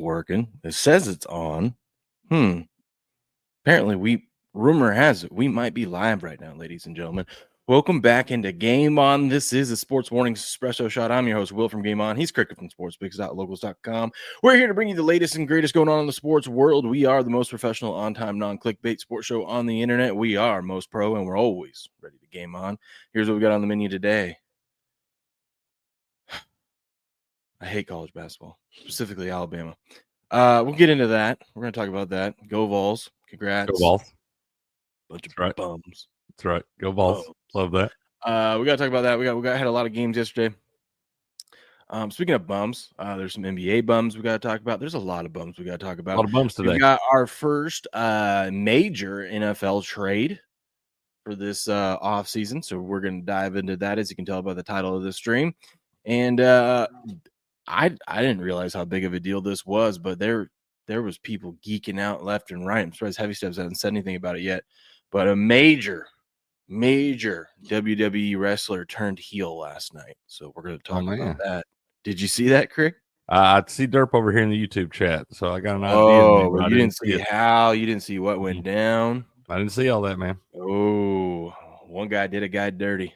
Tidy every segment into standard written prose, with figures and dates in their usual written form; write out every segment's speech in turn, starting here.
working. It says it's on. Apparently, rumor has it we might be live right now, ladies and gentlemen. Welcome back into Game On. This is a Sports Morning Espresso Shot. I'm your host, Will from Game On. He's Cricket from sportsbigs.locals.com. We're here to bring you the latest and greatest going on in the sports world. We are the most professional, on-time, non-clickbait sports show on the internet. We are most pro, and we're always ready to game on. Here's what we got on the menu today. I hate college basketball, specifically Alabama. We'll get into that. We're going to talk about that. Go Vols. Congrats. Go Vols. Bunch of bums. That's right. Go Vols. Love that. We got to talk about that. We had a lot of games yesterday. Speaking of bums, there's some NBA bums we got to talk about. There's a lot of bums we got to talk about. A lot of bums today. We got our first major NFL trade for this off season, so we're going to dive into that, as you can tell by the title of this stream. And I didn't realize how big of a deal this was, but there was people geeking out left and right. I'm surprised Heavy Steps hasn't said anything about it yet. But a major WWE wrestler turned heel last night. So we're going to talk about that. Did you see that, Crick? I see Derp over here in the YouTube chat, so I got an idea. Oh, you didn't see how? You didn't see what went down? I didn't see all that, man. Oh, one guy did a guy dirty.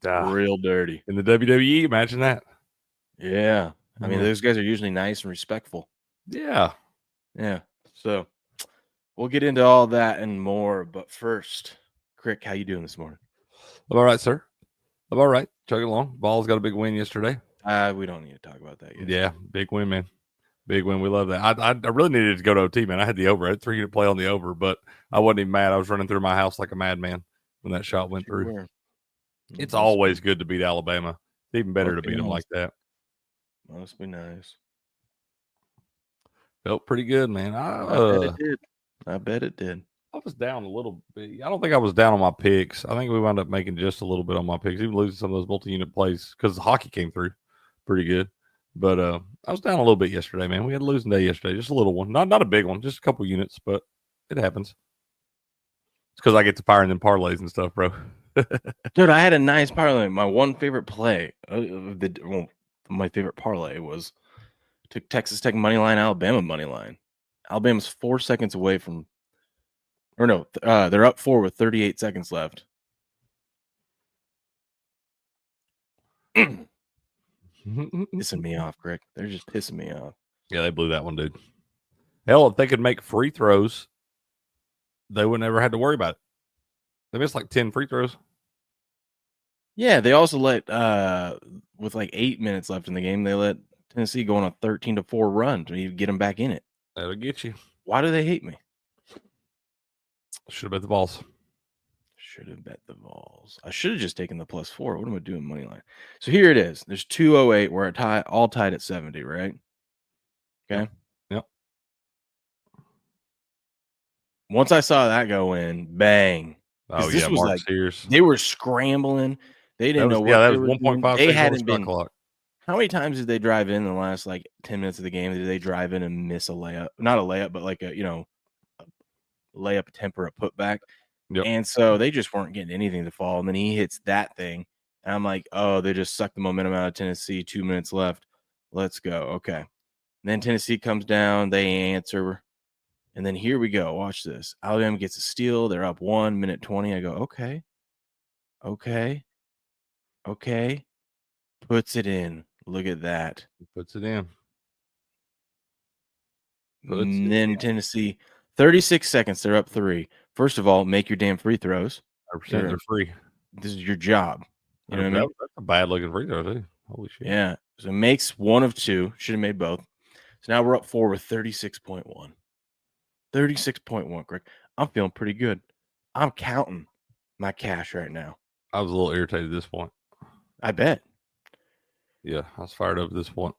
Real dirty. In the WWE, imagine that. Yeah. I mean, those guys are usually nice and respectful. Yeah. Yeah. So we'll get into all that and more. But first, Crick, how you doing this morning? I'm all right, sir. I'm all right. Chugging along. Vols got a big win yesterday. We don't need to talk about that yet. Yeah. Big win, man. Big win. We love that. I really needed to go to OT, man. I had the over. I had 3 to play on the over, but I wasn't even mad. I was running through my house like a madman when that shot went through. It's always good to beat Alabama. It's even better to beat them like that. Must be nice. Felt pretty good, man. I bet it did. I was down a little bit. I don't think I was down on my picks. I think we wound up making just a little bit on my picks, even losing some of those multi-unit plays because the hockey came through pretty good. But I was down a little bit yesterday, man. We had a losing day yesterday, just a little one, not a big one, just a couple units, but it happens. It's because I get to firing them parlays and stuff, bro. Dude, I had a nice parlay. My one favorite play, my favorite parlay was took Texas Tech money line, Alabama money line. Alabama's 4 seconds away from, or no, they're up 4 with 38 seconds left. Pissing me off, Greg. They're just pissing me off. Yeah, they blew that one, dude. Hell, if they could make free throws, they would never have to worry about it. They missed like 10 free throws. Yeah, they also let with like 8 minutes left in the game, they let Tennessee go on a 13-4 run to even get them back in it. That'll get you. Why do they hate me? Should have bet the Vols. Should have bet the Vols. I should have just taken the +4. What am I doing money line? So here it is. There's 208. We're all tied at 70, right? Okay. Yep. Once I saw that go in, bang. Oh this yeah, was Mark Sears. They were scrambling. They didn't know what that was 1.5. They hadn't been. Clock. How many times did they drive in the last like 10 minutes of the game? Did they drive in and miss a layup? Not a layup, but like a layup attempt or a putback. Yep. And so they just weren't getting anything to fall. And then he hits that thing. And I'm like, oh, they just sucked the momentum out of Tennessee. 2 minutes left. Let's go. Okay. And then Tennessee comes down. They answer. And then here we go. Watch this. Alabama gets a steal. They're up 1 minute 20. I go, okay. Puts it in. Look at that. Puts it in. And then Tennessee, 36 seconds. They're up 3. First of all, make your damn free throws. 100% they're free. This is your job. You know what I mean? That's a bad looking free throw, too. Holy shit. Yeah. So it makes 1 of 2. Should have made both. So now we're up 4 with 36.1. 36.1, Greg. I'm feeling pretty good. I'm counting my cash right now. I was a little irritated at this point. I bet. Yeah, I was fired up at this point.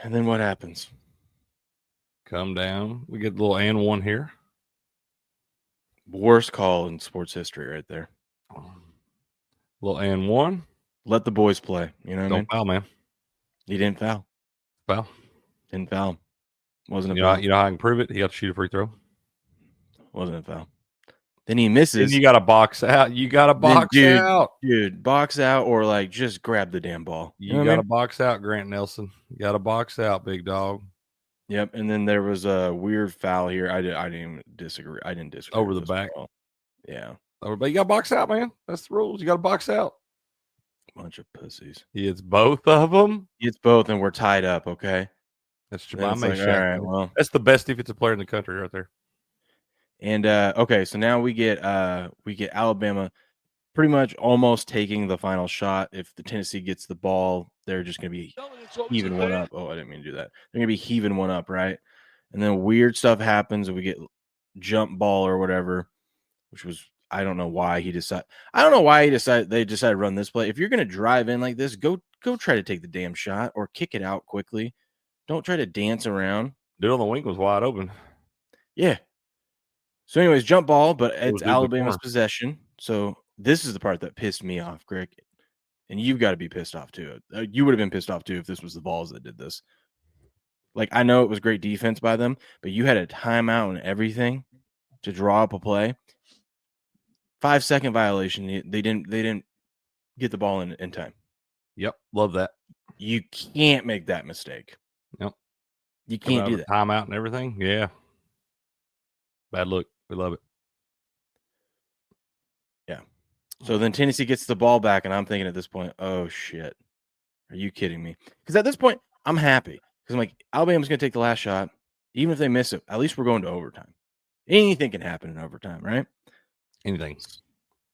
And then what happens? Come down. We get the little and 1 here. Worst call in sports history right there. Little and 1. Let the boys play. You know what I mean? Don't foul, man. He didn't foul. Foul. Didn't foul. Wasn't a foul. foul. You know how I can prove it? He got to shoot a free throw. Wasn't a foul. Then he misses. Then you got to box out. You got to box out. Dude, box out or like just grab the damn ball. You got to box out, Grant Nelson. You got to box out, big dog. Yep. And then there was a weird foul here. I didn't even disagree. I didn't disagree Over with the this back. call. Yeah. But you got to box out, man. That's the rules. You got to box out. Bunch of pussies. It's both of them. It's both, and we're tied up. Okay. That's Then Jemima it's like, all Shack. right, well, That's the best defensive player in the country right there. and okay, so now we get Alabama pretty much almost taking the final shot. If the Tennessee gets the ball, they're just going to be heaving one up. Oh, I didn't mean to do that. They're going to be heaving one up, right? And then weird stuff happens, and we get jump ball or whatever, which was I don't know why he decided. I don't know why they decided to run this play. If you're going to drive in like this, go try to take the damn shot or kick it out quickly. Don't try to dance around. Dude on the wing was wide open. Yeah. So, anyways, jump ball, but it's dude in the Alabama's corner. possession. So this is the part that pissed me off, Greg. And you've got to be pissed off too. You would have been pissed off too if this was the Vols that did this. Like, I know it was great defense by them, but you had a timeout and everything to draw up a play. 5-second violation. They didn't get the ball in time. Yep, love that. You can't make that mistake. Yep, you can't do that. Timeout and everything. Yeah, bad look. We love it. Yeah. So then Tennessee gets the ball back, and I'm thinking at this point, oh shit, are you kidding me? Because at this point, I'm happy because I'm like, Alabama's going to take the last shot, even if they miss it. At least we're going to overtime. Anything can happen in overtime, right? Anything.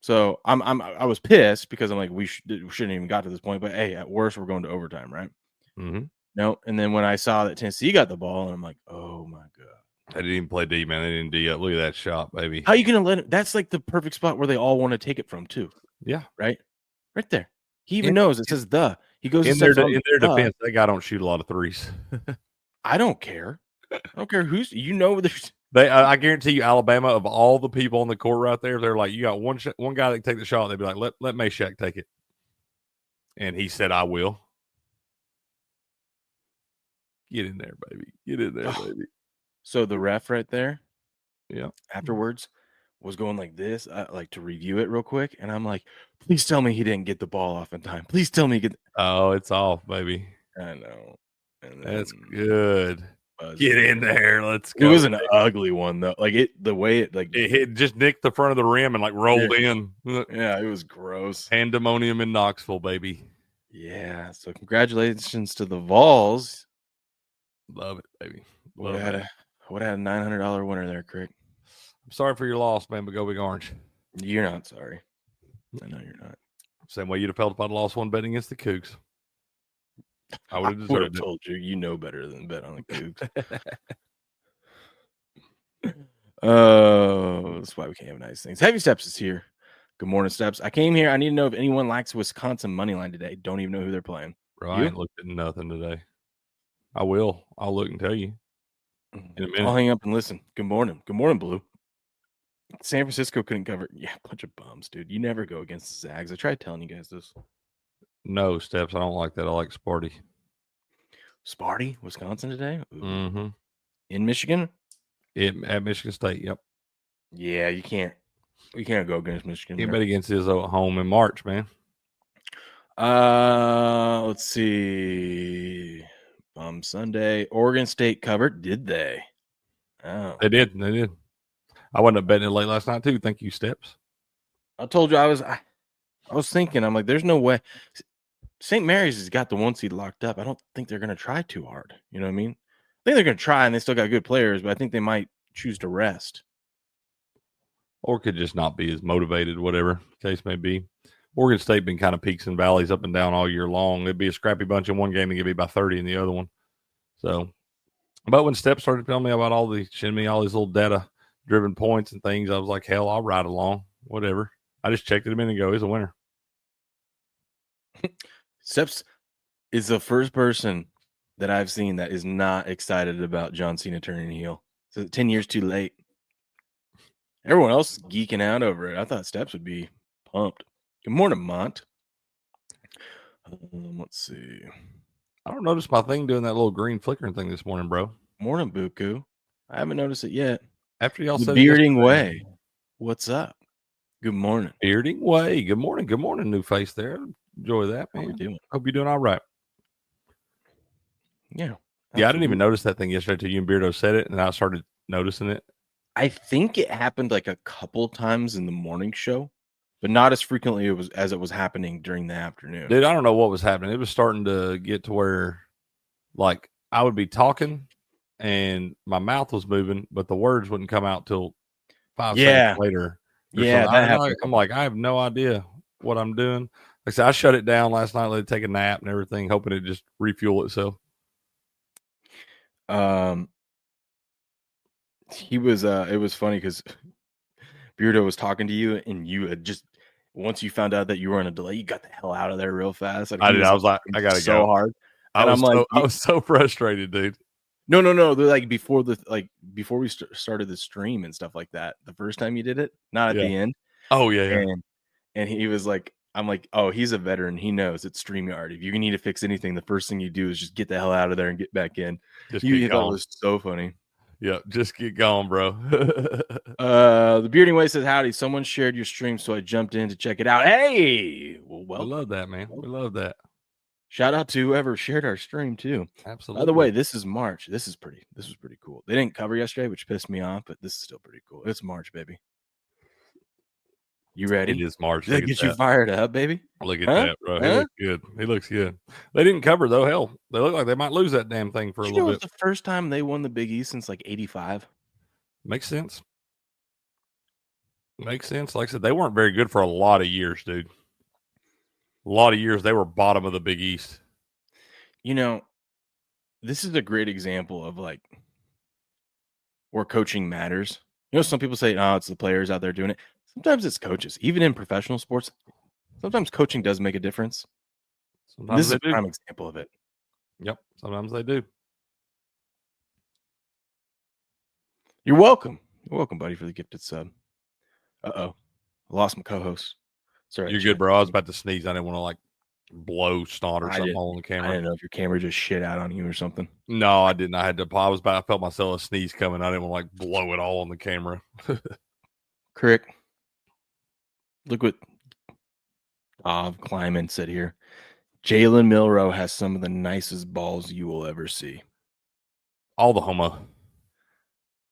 So I was pissed because I'm like, we shouldn't even got to this point. But hey, at worst, we're going to overtime, right? Mm-hmm. No, and then when I saw that Tennessee got the ball, and I'm like, oh my god. They didn't even play D, man. They didn't D up. Look at that shot, baby. How are you going to let it? That's like the perfect spot where they all want to take it from, too. Yeah. Right there. He even knows it says the. He goes in their defense. That guy don't shoot a lot of threes. I don't care. I don't care who's. There's. I guarantee you, Alabama, of all the people on the court right there, they're like, you got one guy that can take the shot. They'd be like, let Meshack take it. And he said, I will. Get in there, baby. Get in there, baby. So the ref right there, yeah, afterwards was going like this, like to review it real quick. And I'm like, please tell me he didn't get the ball off in time. Please tell me. Oh, it's off, baby. I know. That's good. Get in there. Let's go. It was an ugly one though. Like the way it hit, just nicked the front of the rim and like rolled in. Yeah, it was gross. Pandemonium in Knoxville, baby. Yeah. So congratulations to the Vols. Love it, baby. Would have had a $900 winner there, Crick. I'm sorry for your loss, man, but go Big Orange. You're not sorry. I know you're not. Same way you'd have felt if I'd lost one betting against the Cougs. I would have told you. You know better than bet on the Cougs. Oh, that's why we can't have nice things. Heavy Steps is here. Good morning, Steps. I came here. I need to know if anyone likes Wisconsin money line today. Don't even know who they're playing. Bro, I ain't looked at nothing today. I will. I'll look and tell you in a minute. I'll hang up and listen. Good morning. Good morning, Blue. San Francisco couldn't cover. Yeah, bunch of bums, dude. You never go against the Zags. I tried telling you guys this. No, Steps. I don't like that. I like Sparty. Sparty, Wisconsin today? Mm-hmm. In Michigan? At Michigan State, yep. Yeah, you can't go against Michigan. You bet against his home in March, man. Let's see. Sunday, Oregon State covered. Did they? Oh, they did. I wasn't up betting it late last night too. Thank you, Steps. I told you I was thinking. I'm like, there's no way. St. Mary's has got the 1 seed locked up. I don't think they're going to try too hard. You know what I mean? I think they're going to try, and they still got good players, but I think they might choose to rest. Or could just not be as motivated, whatever the case may be. Oregon State been kind of peaks and valleys up and down all year long. It'd be a scrappy bunch in one game and it'd be by 30 in the other one. So, but when Steps started telling me about all these little data-driven points and things, I was like, hell, I'll ride along, whatever. I just checked it a minute ago. He's a winner. Steps is the first person that I've seen that is not excited about John Cena turning heel. So 10 years too late. Everyone else is geeking out over it. I thought Steps would be pumped. Good morning, Mont. Let's see. I don't notice my thing doing that little green flickering thing this morning, bro. Morning, Buku. I haven't noticed it yet. After y'all the said Bearding Way. What's up? Good morning. Bearding Way. Good morning. Good morning, new face there. Enjoy that, man. How we doing? Hope you're doing all right. Yeah. Yeah, I didn't even notice that thing yesterday until you and Beardo said it, and I started noticing it. I think it happened like a couple times in the morning show, but not as frequently as it was happening during the afternoon. Dude, I don't know what was happening. It was starting to get to where, like, I would be talking and my mouth was moving, but the words wouldn't come out till 5 seconds later. Yeah, that happened. I'm like, I have no idea what I'm doing. Like I said, I shut it down last night, let it take a nap and everything, hoping it just refuel itself. He was it was funny because Beardo was talking to you, and you had just once you found out that you were on a delay, you got the hell out of there real fast. I did. I was like, I gotta so go. hard. I And was so frustrated, dude. No. They're like before we started the stream and stuff like that. The first time you did it, not at the end. Oh yeah. And he was like, I'm like, oh, he's a veteran. He knows it's StreamYard. If you need to fix anything, the first thing you do is just get the hell out of there and get back in. He thought it was so funny. Yeah, just get going, bro. The Bearding Way says, howdy. Someone shared your stream, so I jumped in to check it out. Hey, well, we love that, man. We love that. Shout out to whoever shared our stream too. Absolutely. By the way, this is March. This was pretty cool. They didn't cover yesterday, which pissed me off, but this is still pretty cool. It's March, baby. You ready? It is March. Does that get you fired up, baby? Look at that, bro. He looks good. He looks good. They didn't cover though. Hell, they look like they might lose that damn thing for a little bit. It's the first time they won the Big East since like '85. Makes sense. Makes sense. Like I said, they weren't very good for a lot of years, dude. A lot of years they were bottom of the Big East. You know, this is a great example of like where coaching matters. You know, some people say, "Oh, it's the players out there doing it." Sometimes it's coaches. Even in professional sports, sometimes coaching does make a difference. Sometimes this is a prime example of it. Yep, sometimes they do. You're welcome. You're welcome, buddy, for the gifted sub. Uh-oh. I lost my co-host. Sorry. You're good, bro. I was about to sneeze. I didn't want to like blow snot or something on the camera. I didn't know if your camera just shit out on you or something. No, I didn't. I felt myself a sneeze coming. I didn't want to like blow it all on the camera. Crick. Look what Kleiman said here. Jalen Milroe has some of the nicest balls you will ever see. All the homo.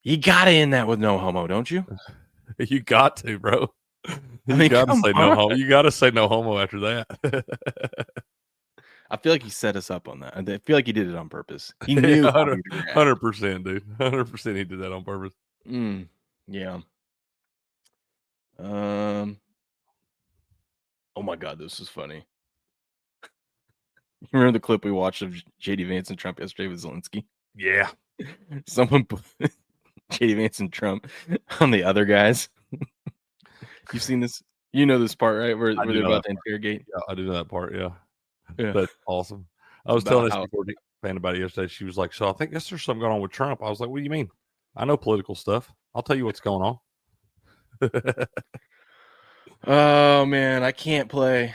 You got to end that with no homo, don't you? You got to, bro. You got to say no homo. You got to say no homo after that. I feel like he set us up on that. I feel like he did it on purpose. He knew 100%, dude. 100% he did that on purpose. Yeah. Oh my God, this is funny. You remember the clip we watched of JD Vance and Trump yesterday with Zelensky? Yeah. Someone put JD Vance and Trump on the other guys. You've seen this? You know this part, right? Where they're about to interrogate? Yeah, I do know that part, yeah. That's awesome. I was telling this fan about it yesterday. She was like, so I think there's something going on with Trump. I was like, what do you mean? I know political stuff. I'll tell you what's going on. Oh man, I can't play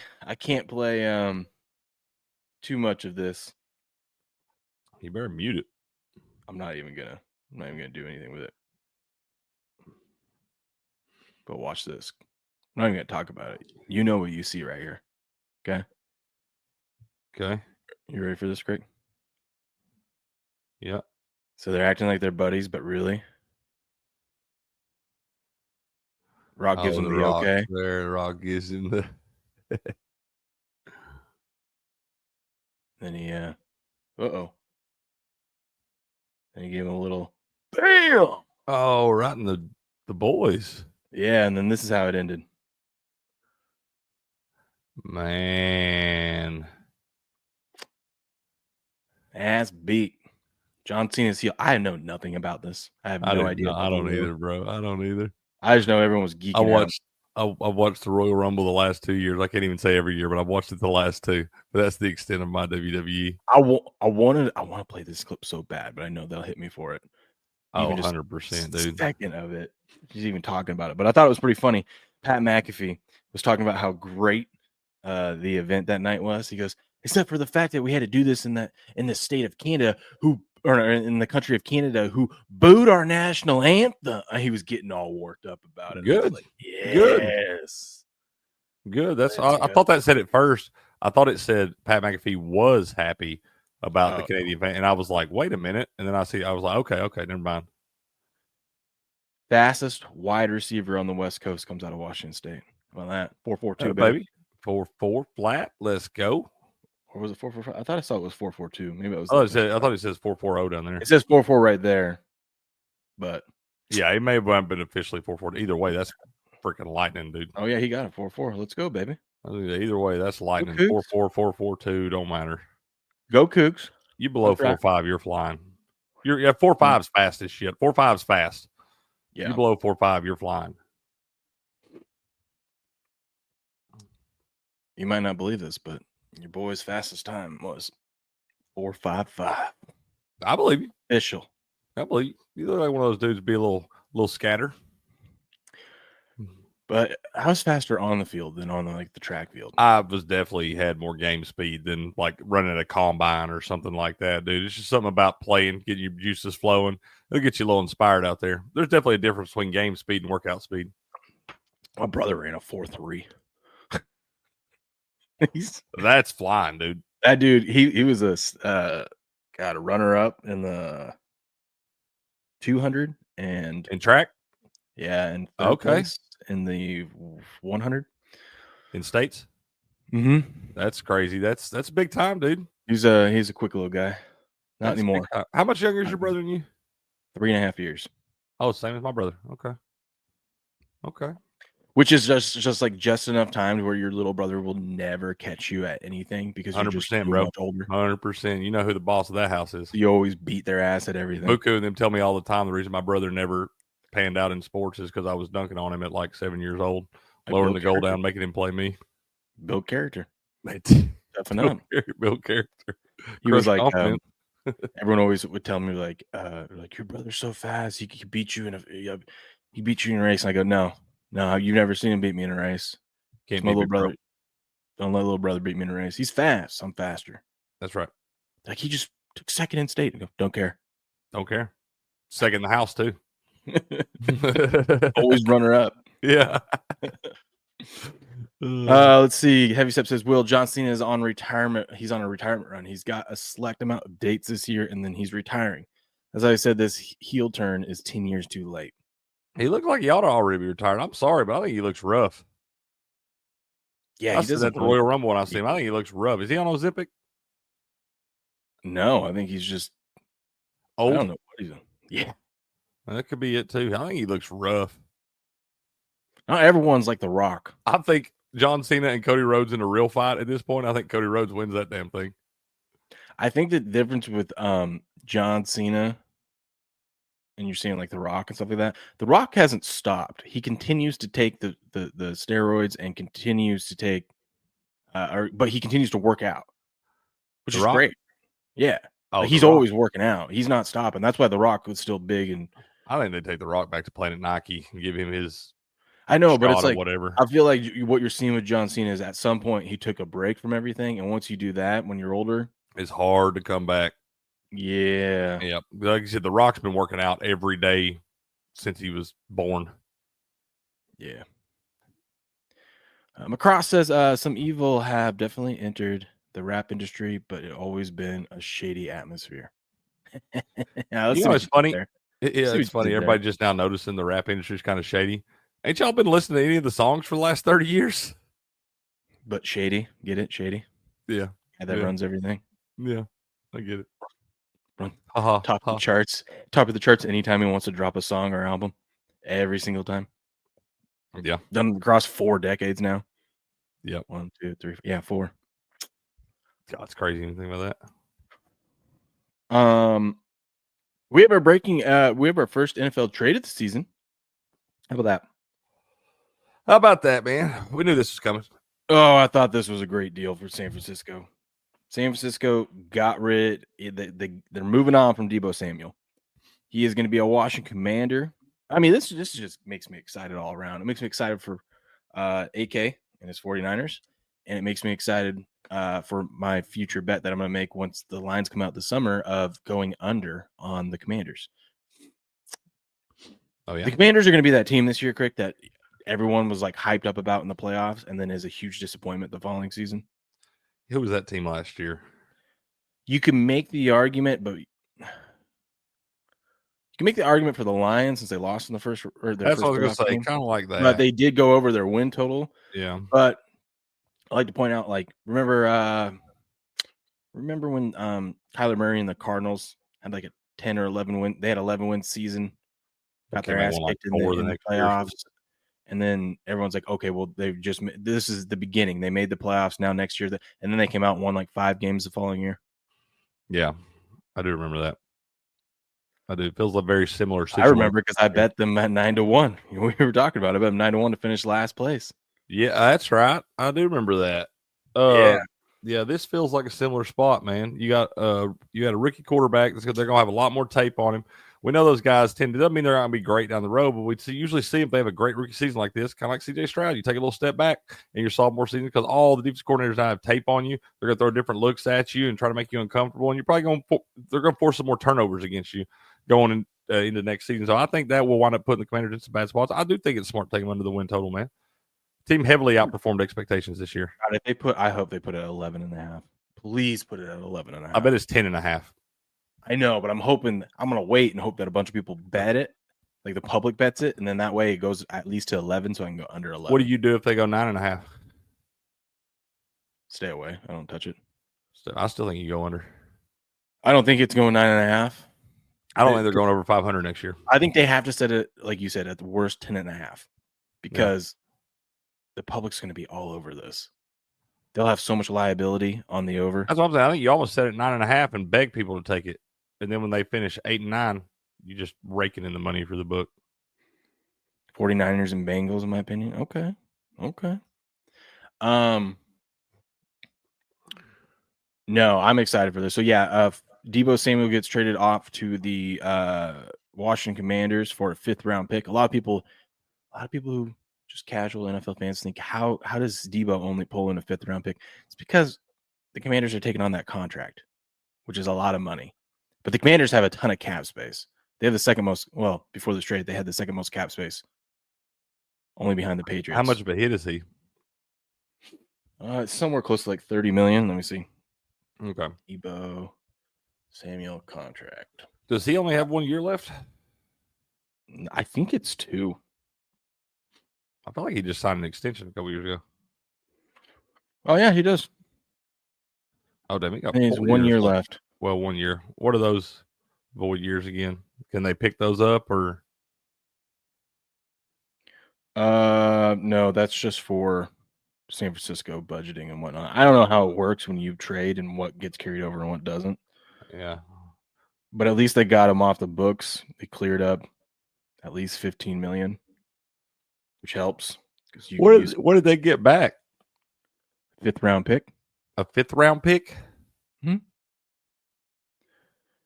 too much of this. You better mute it. I'm not even gonna do anything with it. But watch this. I'm not even gonna talk about it. You know what you see right here. Okay. You ready for this, Craig? Yeah. So they're acting like they're buddies, but really, Rock gives him the okay. There, Rock gives him the. Then he, Then he gave him a little bam. Oh, right in the boys. Yeah, and then this is how it ended. Man. Ass beat. John Cena's heel. I know nothing about this. I have no idea. I don't either, bro. I don't either. I just know everyone was geeking out. I watched the Royal Rumble the last 2 years. I can't even say every year, but I've watched it the last two. But that's the extent of my WWE. I want to play this clip so bad, but I know they'll hit me for it. Oh, 100%, dude. Second of it. She's even talking about it. But I thought it was pretty funny. Pat McAfee was talking about how great the event that night was. He goes, except for the fact that we had to do this in the state of Canada, or in the country of Canada, who booed our national anthem. He was getting all worked up about it. Good. Like, yes. Good. I thought that said it first. I thought it said Pat McAfee was happy about the Canadian fan, and I was like, wait a minute, and then I was like, okay, never mind. Fastest wide receiver on the West Coast comes out of Washington State. Well, that 4.42, baby. 4.4 flat. Let's go. Or was it 4.45? I thought I saw it was 4.42. Maybe it was. I thought it says 4.40 down there. It says 4.4 right there, but yeah, it may have been officially 4.40. Either way, that's freaking lightning, dude. Oh yeah, he got it 4.4. Let's go, baby. Either way, that's lightning. 4.4, 4.42, don't matter. Go Cougs. You below 4.5, you're flying. You're 4.5's fast as shit. 4.5's fast. Yeah. You below 4.5, you're flying. You might not believe this, but your boy's fastest time was 4.55. I believe you. Official. I believe you. You look like one of those dudes be a little scatter. But I was faster on the field than on the track field. I was definitely had more game speed than like running a combine or something like that, dude. It's just something about playing, getting your juices flowing. It'll get you a little inspired out there. There's definitely a difference between game speed and workout speed. My brother ran a 4.3. That's flying, dude. That dude, he was a runner up in the 200 and in track. Yeah, and okay, in the 100 in states. Mm-hmm. That's crazy. That's big time, dude. He's a quick little guy. Not anymore. How much younger is your brother than you? 3.5 years. Oh, same as my brother. Okay. Which is just enough time where your little brother will never catch you at anything because you're just too much older. 100%. You know who the boss of that house is. You always beat their ass at everything. Buku and them tell me all the time the reason my brother never panned out in sports is because I was dunking on him at like 7 years old, lowering the goal down, making him play me. Build character. Toughen up. Build character. He was like, everyone always would tell me like your brother's so fast, he beat you in a race. And I go, no, you've never seen him beat me in a race. Can't my little brother. Don't let little brother beat me in a race. He's fast. I'm faster. That's right. Like he just took second in state. I go, don't care. Second in the house too. Always runner up. Yeah. Let's see. Heavy Step says John Cena is on retirement. He's on a retirement run. He's got a select amount of dates this year, and then he's retiring. As I said, this heel turn is 10 years too late. He looked like he ought to already be retired. I'm sorry, but I think he looks rough. Yeah, he does at the Royal Rumble when I see him. I think he looks rough. Is he on Ozempic? No, I think he's just old. I don't know what he's on. Yeah. That could be it too. I think he looks rough. Not everyone's like The Rock. I think John Cena and Cody Rhodes in a real fight at this point. I think Cody Rhodes wins that damn thing. I think the difference with John Cena and you're seeing like The Rock and stuff like that, The Rock hasn't stopped. He continues to take the steroids and continues to take but he continues to work out, which is great. Yeah. Oh, he's always working out. He's not stopping. That's why The Rock was still big. And I think they take The Rock back to Planet Nike and give him his. I know, but it's like whatever. I feel like what you're seeing with John Cena is at some point he took a break from everything, and once you do that, when you're older, it's hard to come back. Yeah. Yep. Like you said, The Rock's been working out every day since he was born. Yeah. McCross says some evil have definitely entered the rap industry, but it's always been a shady atmosphere. It's funny. It's funny. Everybody just now noticing the rap industry is kind of shady. Ain't y'all been listening to any of the songs for the last 30 years? But shady. Get it? Shady? Yeah. That runs everything. Yeah. I get it. Top of the charts. Top of the charts anytime he wants to drop a song or album. Every single time. Yeah. Done across 4 decades now. Yep. 1, 2, 3. Yeah, 4. God, it's crazy. Anything about that? We have our first NFL trade of the season. How about that? How about that, man? We knew this was coming. Oh, I thought this was a great deal for San Francisco. San Francisco got rid. They're moving on from Deebo Samuel. He is going to be a Washington Commander. I mean, this just makes me excited all around. It makes me excited for AK and his 49ers, and it makes me excited for my future bet that I'm going to make once the lines come out this summer of going under on the Commanders. Oh yeah, the Commanders are going to be that team this year, Crick, that everyone was like hyped up about in the playoffs, and then is a huge disappointment the following season. Who was that team last year? you can make the argument, but you can make the argument for the Lions since they lost in the first or their That's first what I was playoff gonna say. game. Kind of like But that. they did go over their win total. Yeah. But I like to point out, like, remember when Kyler Murray and the Cardinals had like a 10 or 11 win? They had 11-win season, got their ass Won like kicked in 4 the the next year. playoffs, and then everyone's like, okay, well, this is the beginning. They made the playoffs. Now next year, and then they came out and won like 5 games the following year. Yeah, I do remember that. I do. It feels like a very similar situation. I remember because I bet them at 9-1. We were talking about it. I bet them 9-1 to finish last place. Yeah, that's right. I do remember that. Yeah, this feels like a similar spot, man. You got a rookie quarterback they're gonna have a lot more tape on him. We know those guys doesn't mean they're gonna be great down the road, but we usually see if they have a great rookie season like this, kind of like CJ Stroud. You take a little step back in your sophomore season because all the defensive coordinators now have tape on you. They're gonna throw different looks at you and try to make you uncomfortable, and you're probably they're gonna force some more turnovers against you going into next season. So I think that will wind up putting the Commanders in some bad spots. I do think it's smart to take them under the win total, man. Team heavily outperformed expectations this year. God, I hope they put it at 11.5. Please put it at 11.5. I bet it's 10.5. I know, but I'm hoping I'm gonna wait and hope that a bunch of people bet it, like the public bets it, and then that way it goes at least to 11, so I can go under 11. What do you do if they go 9.5? Stay away. I don't touch it. I still think you go under. I don't think it's going 9.5. I don't think they're going over 500 next year. I think they have to set it, like you said, at the worst 10.5, because the public's going to be all over this. They'll have so much liability on the over. That's what I'm saying. I think you almost set it 9.5 and beg people to take it, and then when they finish 8 and 9, you just raking in the money for the book. 49ers and Bengals, in my opinion. Okay. No, I'm excited for this. So yeah, Deebo Samuel gets traded off to the Washington Commanders for a 5th round pick. A lot of people who just casual NFL fans think, how does Deebo only pull in a 5th round pick? It's because the Commanders are taking on that contract, which is a lot of money. But the Commanders have a ton of cap space. They have the second most. Well, before this trade, they had the second most cap space, only behind the Patriots. How much of a hit is he? It's somewhere close to like 30 million. Let me see. Okay. Deebo Samuel contract. Does he only have 1 year left? I think it's 2. I feel like he just signed an extension a couple years ago. Oh yeah, he does. Oh damn, he got He's 1 year left. Well, 1 year. What are those void years again? Can they pick those up or? No, that's just for San Francisco budgeting and whatnot. I don't know how it works when you trade and what gets carried over and what doesn't. Yeah. But at least they got him off the books. They cleared up at least 15 million, which helps. What did they get back? 5th round pick. A 5th round pick? Hmm?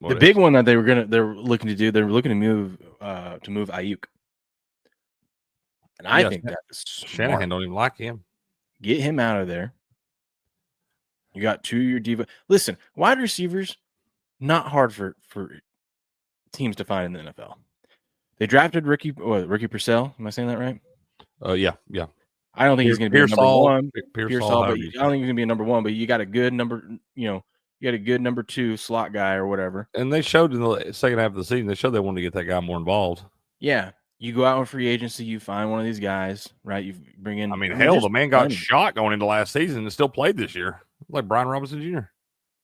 The big one that they're looking to do, they're looking to move Ayuk. And I think that is Shanahan don't even like him. Get him out of there. You got 2-year diva. Listen, wide receivers, not hard for teams to find in the NFL. They drafted Ricky Purcell. Am I saying that right? Yeah. I don't think he's going to be a number one. Pearsall, but I don't think he's going to be a number one. But you got a good number, you got a good number 2 slot guy or whatever. And they showed in the second half of the season, they showed they wanted to get that guy more involved. Yeah. You go out on free agency, you find one of these guys, right? You bring in. I mean, the man got shot going into last season and still played this year, like Brian Robinson Jr.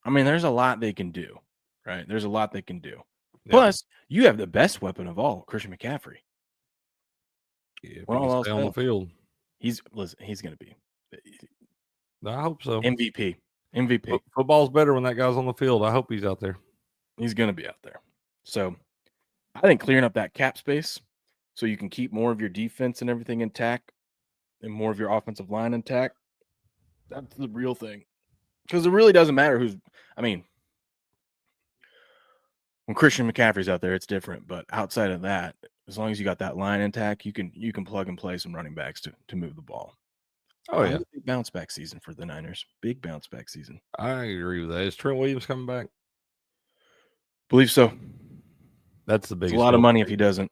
I mean, there's a lot they can do, right? There's a lot they can do. Yeah. Plus, you have the best weapon of all, Christian McCaffrey. Yeah, when all else on the field, he's going to be. I hope so. MVP. Football's better when that guy's on the field. I hope he's out there. He's going to be out there. So, I think clearing up that cap space, so you can keep more of your defense and everything intact and more of your offensive line intact. That's the real thing. Because it really doesn't matter when Christian McCaffrey's out there, it's different. But outside of that, as long as you got that line intact, you can plug and play some running backs to move the ball. Oh, yeah. Big bounce back season for the Niners. Big bounce back season. I agree with that. Is Trent Williams coming back? Believe so. That's the biggest. It's a lot of money if he doesn't.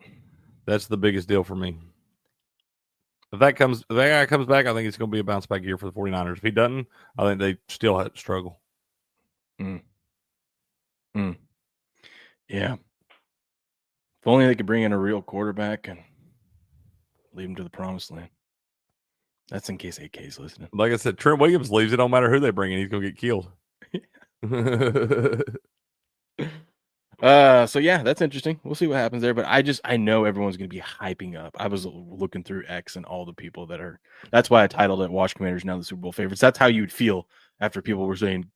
That's the biggest deal for me. If that guy comes back, I think it's going to be a bounce back year for the 49ers. If he doesn't, I think they still have to struggle. Mm. Yeah. If only they could bring in a real quarterback and lead him to the promised land. That's in case AK's listening. Like I said, Trent Williams leaves. It don't matter who they bring in. He's going to get killed. So yeah, that's interesting. We'll see what happens there. But I know everyone's going to be hyping up. I was looking through X and all the people that are. That's why I titled it "Watch Commanders Now the Super Bowl Favorites." That's how you'd feel after people were saying,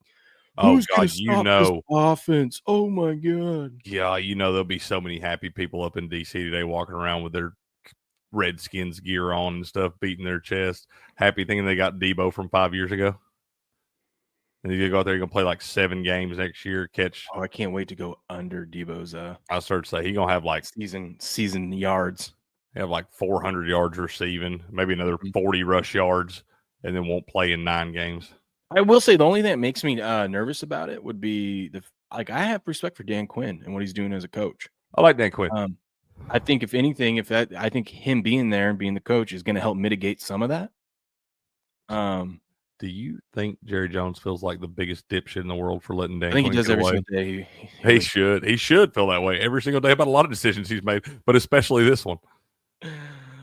Oh, "Who's going God, to stop this offense?" Oh my God. Yeah, there'll be so many happy people up in DC today walking around with their Redskins gear on and stuff, beating their chest, happy thinking they got Debo from 5 years ago. And you're going to go out there, you're going to play like 7 games next year, catch. Oh, I can't wait to go under Debo's I started to say he's going to have like season yards. Have like 400 yards receiving, maybe another 40 rush yards, and then won't play in 9 games. I will say the only thing that makes me nervous about it would be I have respect for Dan Quinn and what he's doing as a coach. I like Dan Quinn. I think if anything, I think him being there and being the coach is going to help mitigate some of that. Do you think Jerry Jones feels like the biggest dipshit in the world for letting Dan? I think Quinn he does every away? single day. He should. He should feel that way every single day about a lot of decisions he's made, but especially this one.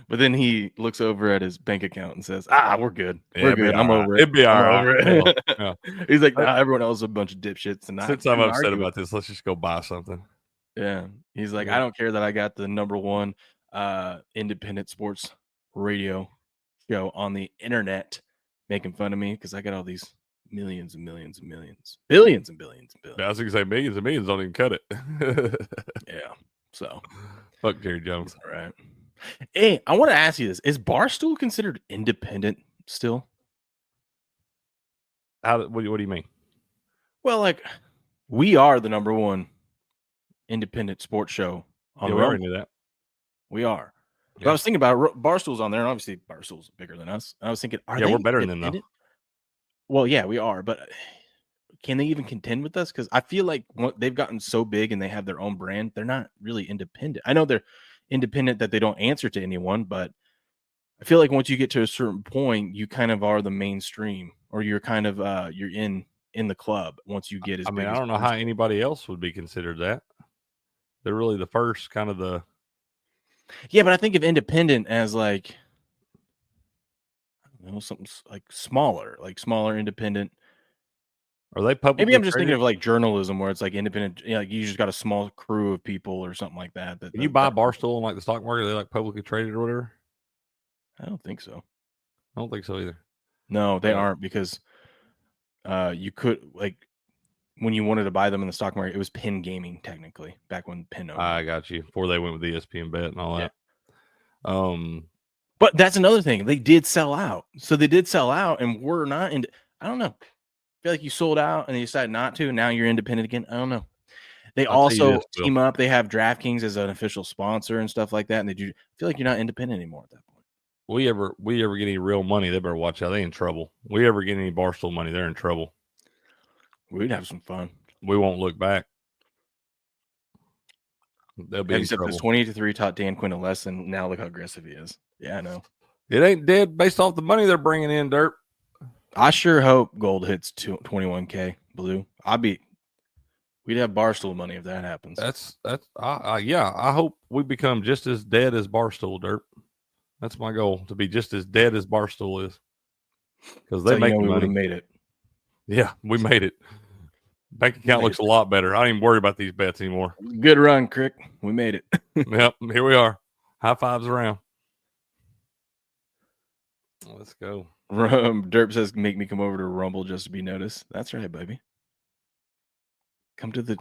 But then he looks over at his bank account and says, we're good. We're good. I'm over it. It'd be all right. Yeah. He's like, everyone else is a bunch of dipshits. And since I'm upset about this, let's just go buy something. Yeah. He's like, I don't care that I got the #1 independent sports radio show on the internet making fun of me because I got all these millions and millions and millions, billions and billions and billions. I was going to say millions and millions don't even cut it. Yeah. So fuck Jerry Jones. All right. Hey, I want to ask you this. Is Barstool considered independent still? What do you mean? Well, like we are the #1 independent sports show on we already knew that. We are. Yeah. But I was thinking about Barstool's on there, and obviously Barstool's bigger than us. And I was thinking, we're better than them though. Well, yeah, we are, but can they even contend with us? Because I feel like they've gotten so big and they have their own brand, they're not really independent. I know they're independent that they don't answer to anyone, but I feel like once you get to a certain point, you kind of are the mainstream, or you're kind of you're in the club once you get as big. I don't know how anybody else would be considered that. They're really the first kind of the. Yeah, but I think of independent as like, I don't know, something like smaller independent. Are they public? Maybe I'm just thinking of like journalism where it's like independent, like you just got a small crew of people or something like that. Can you buy Barstool on like the stock market? Are they like publicly traded or whatever? I don't think so. I don't think so either. No, they aren't, because you could, like, when you wanted to buy them in the stock market, it was Penn Gaming technically back when Penn owned. I got you. Before they went with the ESPN bet and all that. But that's another thing. They did sell out. So they did sell out, and we're not in. I don't know. I feel like you sold out and you decided not to. And now you're independent again. I don't know. They also team up. They have DraftKings as an official sponsor and stuff like that. And they do feel like you're not independent anymore at that point. We ever get any real money, they better watch out. They in trouble. We ever get any Barstool money, they're in trouble. We'd have some fun. We won't look back. They'll be in trouble. 28-3 taught Dan Quinn a lesson. Now look how aggressive he is. Yeah, I know. It ain't dead based off the money they're bringing in, Dirt. I sure hope gold hits 21K blue. We'd have Barstool money if that happens. I hope we become just as dead as Barstool, Dirt. That's my goal, to be just as dead as Barstool is. Because they make money. We would have made it. Yeah, we made it. Bank account looks a lot better. I don't even worry about these bets anymore. Good run, Crick. We made it. Yep, here we are. High fives around. Let's go. Derp says, make me come over to Rumble just to be noticed. That's right, baby. Come to the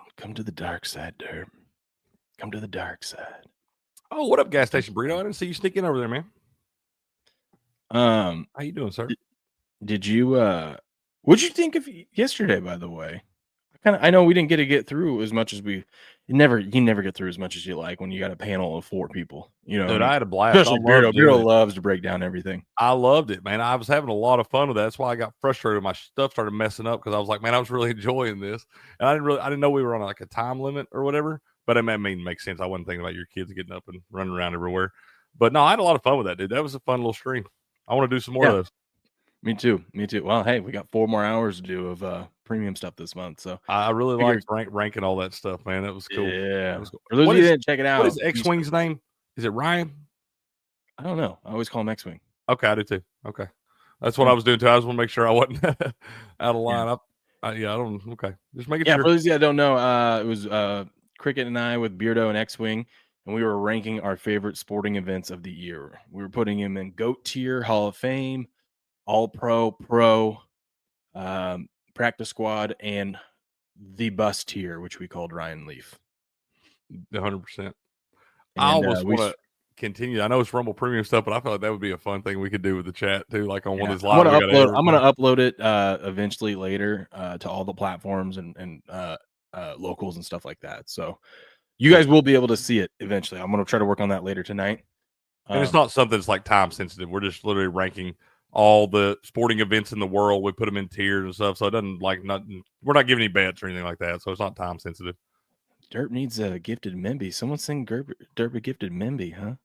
dark side, Derp. Come to the dark side. Oh, what up, gas station burrito? I didn't see you sneak in over there, man. How you doing, sir? Did you what'd you think of yesterday, by the way? I know we didn't get through as much as you never get through as much as you like when you got a panel of 4 people. You know, dude, I had a blast. Especially Bureau loves to break down everything. I loved it, man. I was having a lot of fun with that. That's why I got frustrated. My stuff started messing up because I was like, man, I was really enjoying this. And I didn't know we were on like a time limit or whatever. But I mean, it makes sense. I wasn't thinking about your kids getting up and running around everywhere. But no, I had a lot of fun with that, dude. That was a fun little stream. I want to do some more of those. Me too. Well, hey, we got 4 more hours to do of premium stuff this month. So I really figured, liked ranking all that stuff, man. That was cool. That yeah. was cool. For those of you that didn't check it What is out, X-Wing's name? Is it Ryan? I don't know. I always call him X-Wing. Okay, I do too. Okay. That's what I was doing too. I just want to make sure I wasn't out of line. I don't. Okay, just making sure. For those of you that don't know, it was Cricket and I with Beardo and X-Wing, and we were ranking our favorite sporting events of the year. We were putting him in GOAT tier, Hall of Fame, All Pro, Practice Squad, and the Bus tier, which we called Ryan Leaf. 100%. I almost want to continue. I know it's Rumble Premium stuff, but I feel like that would be a fun thing we could do with the chat too, like on one of these live. I'm gonna upload it eventually later to all the platforms and locals and stuff like that. So you guys will be able to see it eventually. I'm gonna try to work on that later tonight. And it's not something that's like time sensitive. We're just literally ranking all the sporting events in the world. We put them in tiers and stuff, so it doesn't like nothing. We're not giving any bets or anything like that, so it's not time sensitive. Derp needs a gifted Memby. Someone sing Derp a gifted Memby, huh?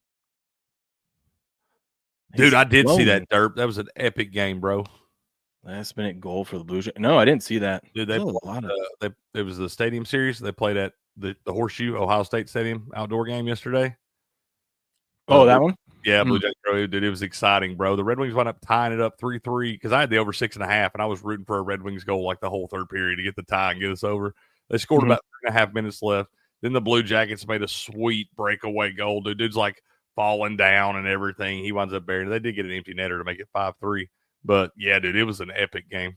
Dude, I did see that, Derp. That was an epic game, bro. Last minute goal for the Blue Jays. No, I didn't see that. Dude, it was the stadium series. They played at the Horseshoe, Ohio State Stadium outdoor game yesterday. Oh, that one? Yeah, Blue Jays, bro. Dude, it was exciting, bro. The Red Wings wound up tying it up 3-3 because I had the over 6.5, and I was rooting for a Red Wings goal like the whole third period to get the tie and get us over. They scored about 3.5 minutes left. Then the Blue Jackets made a sweet breakaway goal. Dude's like falling down and everything. He winds up burying it. They did get an empty netter to make it 5-3. But, yeah, dude, it was an epic game.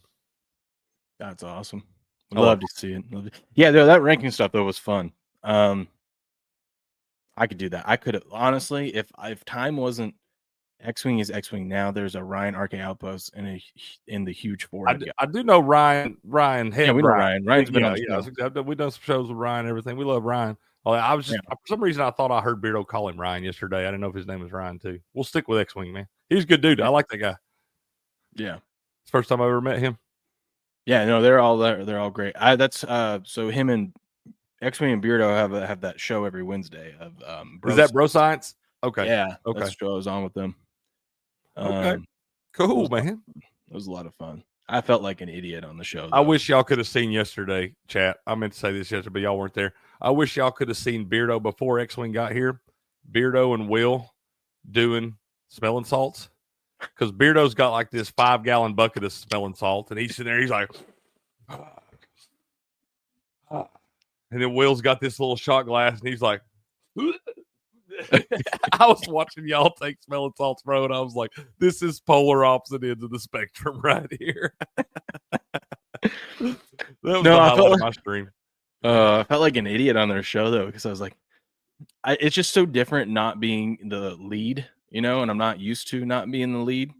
That's awesome. Love to see it. Yeah, that ranking stuff, though, was fun. I could do that. I could have, honestly, if time wasn't X-Wing is X-Wing now, there's a Ryan RK Outpost in the huge forehead. I do know Ryan. Yeah, we know Ryan. Ryan's been on the show. We've done some shows with Ryan and everything. We love Ryan. I was just for some reason I thought I heard Beardo call him Ryan yesterday. I didn't know if his name was Ryan too. We'll stick with X-Wing, man. He's a good dude. I like that guy. Yeah, it's the first time I ever met him. Yeah, no, they're all there. They're all great. That's so him and X-Wing and Beardo have that show every Wednesday of Is that Bro Science? Okay. Yeah. Okay. That show I was on with them. Okay. Cool, man. It was a lot of fun. I felt like an idiot on the show, though. I wish y'all could have seen yesterday, chat. I meant to say this yesterday, but y'all weren't there. I wish y'all could have seen Beardo before X-Wing got here. Beardo and Will doing smelling salts. Because Beardo's got like this 5-gallon bucket of smelling salts, and he's sitting there, he's like, and then Will's got this little shot glass, and he's like, I was watching y'all take smelling salts, bro, and I was like, this is polar opposite ends of the spectrum right here. That was the highlight of my stream. I felt like an idiot on their show, though, because I was like, it's just so different not being the lead, and I'm not used to not being the lead.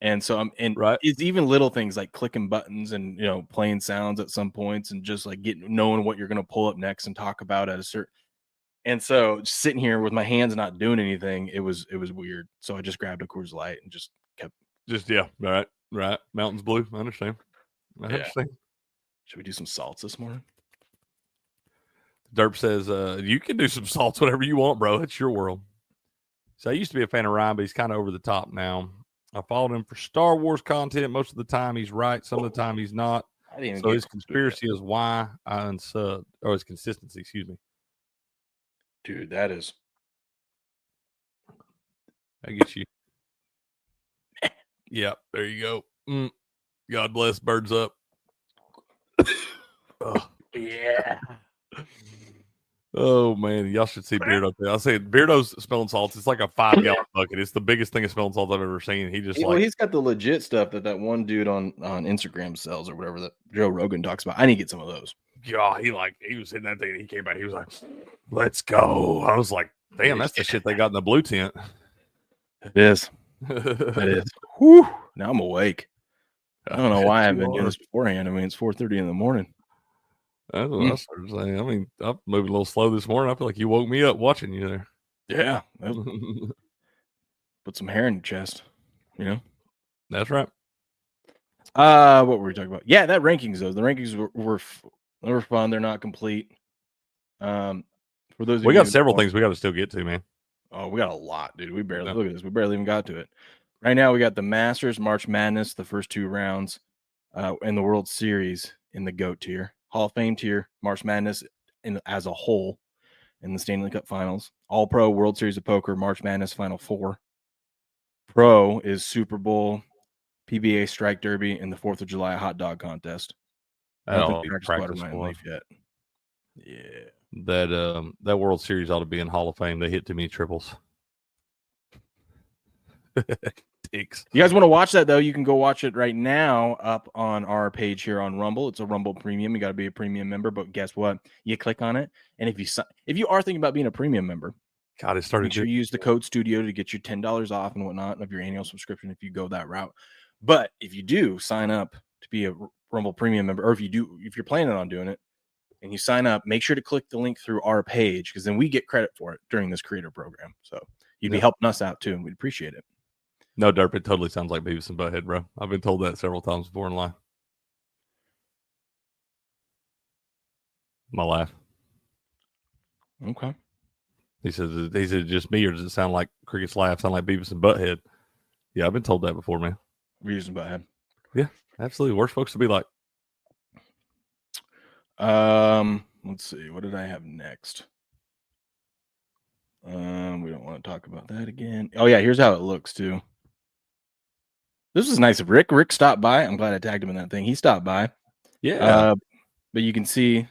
And so it's even little things like clicking buttons and, playing sounds at some points and just like knowing what you're going to pull up next and talk about at a certain. And so just sitting here with my hands not doing anything, it was weird. So I just grabbed a Coors Light and just kept. Right. Mountains blue. I understand. Should we do some salts this morning? Derp says, you can do some salts whatever you want, bro. It's your world. So I used to be a fan of Ryan, but he's kind of over the top now. I followed him for Star Wars content. Most of the time he's right. Some of the time he's not. So his conspiracy is why I unsubbed, or his consistency, excuse me. Dude, that is. I get you. Yep, there you go. God bless. Birds up. Oh, yeah. Oh, man. Y'all should see Beardo. I say Beardo's smelling salts. It's like a 5-gallon bucket. It's the biggest thing of smelling salts I've ever seen. He's got the legit stuff that one dude on Instagram sells or whatever that Joe Rogan talks about. I need to get some of those. Yeah, he was hitting that thing and he came back. He was like, let's go. I was like, damn, that's the shit they got in the blue tent. It is. It is. Whew. Now I'm awake. I don't know why I haven't been doing this beforehand. I mean, it's 4:30 in the morning. That's what I started saying. I mean, I'm moving a little slow this morning. I feel like you woke me up watching you there. Yeah. Put some hair in your chest, That's right. What were we talking about? Yeah, that rankings, though. The rankings were fun. They're not complete. For those we got several things we got to still get to, man. Oh, we got a lot, dude. Look at this. We barely even got to it. Right now, we got the Masters, March Madness, the first 2 rounds, and the World Series in the GOAT tier. Hall of Fame tier, March Madness as a whole in the Stanley Cup Finals. All Pro, World Series of Poker, March Madness Final 4. Pro is Super Bowl, PBA Strike Derby, and the 4th of July Hot Dog Contest. That'll Nothing be practice squad or Ryan Leaf yet. Yeah. That World Series ought to be in Hall of Fame. They hit too many triples. Dicks. You guys want to watch that, though, you can go watch it right now up on our page here on Rumble. It's a Rumble Premium. You got to be a premium member, but guess what? You click on it, and if you are thinking about being a premium member, God, it started. Make sure you use the code Studio to get your $10 off and whatnot of your annual subscription if you go that route. But if you do sign up to be a Rumble Premium member, or if you're planning on doing it and you sign up, make sure to click the link through our page, because then we get credit for it during this creator program. So you'd be helping us out too, and we'd appreciate it. No, Derp, it totally sounds like Beavis and Butthead, bro. I've been told that several times before in life. My laugh. Okay. He says, "Is it just me, or does it sound like Cricket's laugh sound like Beavis and Butthead?" Yeah, I've been told that before, man. Beavis and Butthead. Yeah, absolutely. We're supposed to be like. Let's see. What did I have next? We don't want to talk about that again. Oh yeah, here's how it looks too. This was nice of Rick. Rick stopped by. I'm glad I tagged him in that thing. He stopped by. Yeah. But you can see,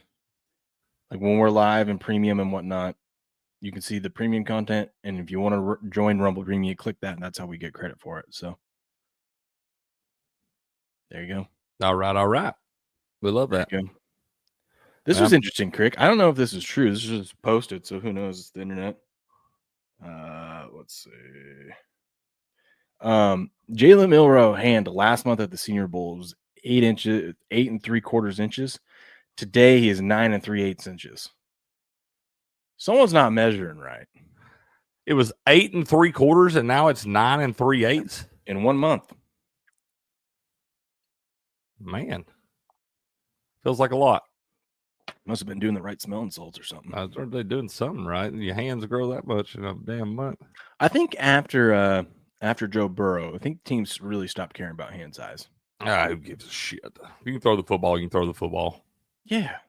like, when we're live and premium and whatnot, you can see the premium content. And if you want to join Rumble Premium, you click that, and that's how we get credit for it. So there you go. All right. We love that. This was interesting, Crick. I don't know if this is true. This is just posted, so who knows? It's the internet. Let's see. Jalen Milroe hand last month at the Senior Bowl was 8 3/4 inches. Today he is 9 3/8 inches. Someone's not measuring right. It was 8 3/4, and now it's 9 3/8 in 1 month. Man, feels like a lot. Must have been doing the right smelling salts or something. Are they doing something right? Your hands grow that much in a damn month. I think after Joe Burrow, I think teams really stopped caring about hand size. Who gives a shit? You can throw the football. You can throw the football. Yeah.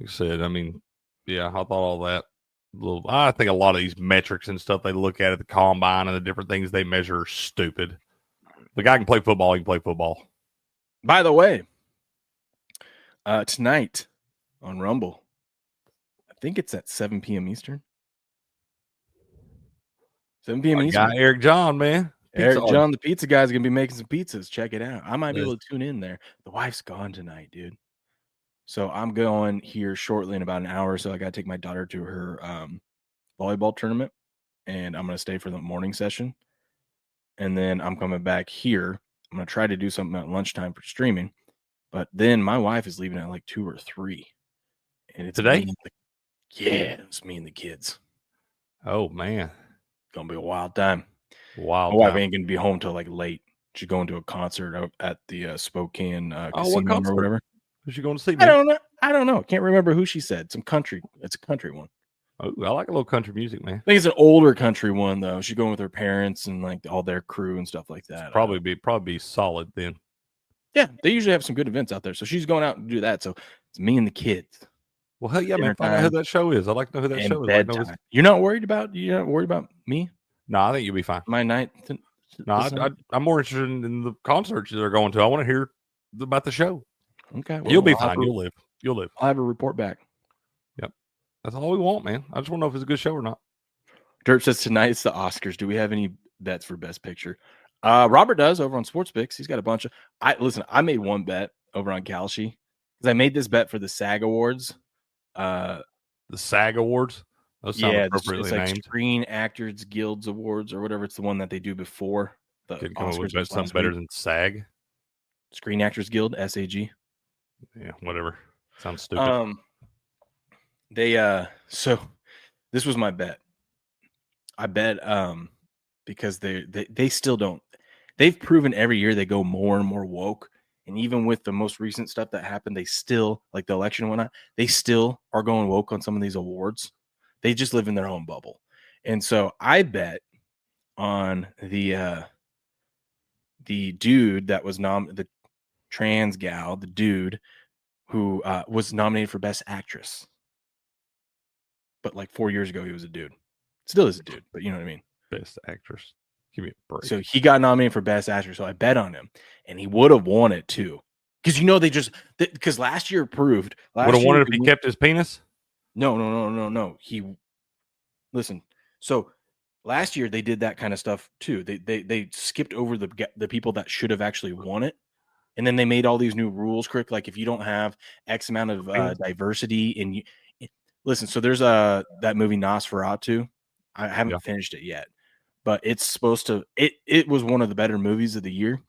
Like I said, I mean, yeah, I thought all that. I think a lot of these metrics and stuff they look at the combine and the different things they measure are stupid. The guy can play football. He can play football. By the way, tonight on Rumble, I think it's at 7 p.m. Eastern. 7 p.m. Eastern. Guy Eric John, man. Eric John, the pizza guy, is going to be making some pizzas. Check it out. I might be able to tune in there. The wife's gone tonight, dude. So I'm going here shortly in about an hour. So I got to take my daughter to her volleyball tournament, and I'm going to stay for the morning session. And then I'm coming back here. I'm going to try to do something at lunchtime for streaming. But then my wife is leaving at like 2 or 3. And it's today? It's me and the kids. Oh, man. Gonna be a wild time. My wife ain't gonna be home till like late. She's going to a concert at the Spokane casino or whatever. Who's she going to see? Man? I don't know. Can't remember who she said. Some country. It's a country one. Oh, I like a little country music, man. I think it's an older country one though. She's going with her parents and like all their crew and stuff like that. Probably be solid then. Yeah, they usually have some good events out there. So she's going out to do that. So it's me and the kids. Well, hell yeah, man. Find out who that show is. I'd like to know who that show is. You're not worried about me? No, I think you'll be fine. My night. I'm more interested in the concerts they're going to. I want to hear about the show. Okay. Well, you'll be fine. You'll live. I'll have a report back. Yep. That's all we want, man. I just want to know if it's a good show or not. Dirt says tonight's the Oscars. Do we have any bets for Best Picture? Robert does over on SportsPicks. He's got a bunch of. I made one bet over on Kalshi because I made this bet for the SAG Awards. The SAG Awards. Those sound appropriately it's like named. Screen Actors Guilds Awards or whatever. It's the one that they do before the Oscars. Something better than SAG. Screen Actors Guild, SAG. Yeah, whatever. Sounds stupid. So this was my bet. I bet because they still don't. They've proven every year they go more and more woke. And even with the most recent stuff that happened, they still, like the election and whatnot, they still are going woke on some of these awards. They just live in their own bubble. And so I bet on the dude that was the trans gal, the dude who was nominated for Best Actress. But like 4 years ago, he was a dude. Still is a dude, but you know what I mean. Best actress. Give me a break. So he got nominated for Best Actress. So I bet on him, and he would have won it too. Because because last year proved. Would have won it if he kept his penis. No. Listen. So last year they did that kind of stuff too. They skipped over the people that should have actually won it, and then they made all these new rules. Correct, like if you don't have X amount of diversity in you. Listen, so there's that movie Nosferatu. I haven't finished it yet, but it's supposed to. It was one of the better movies of the year.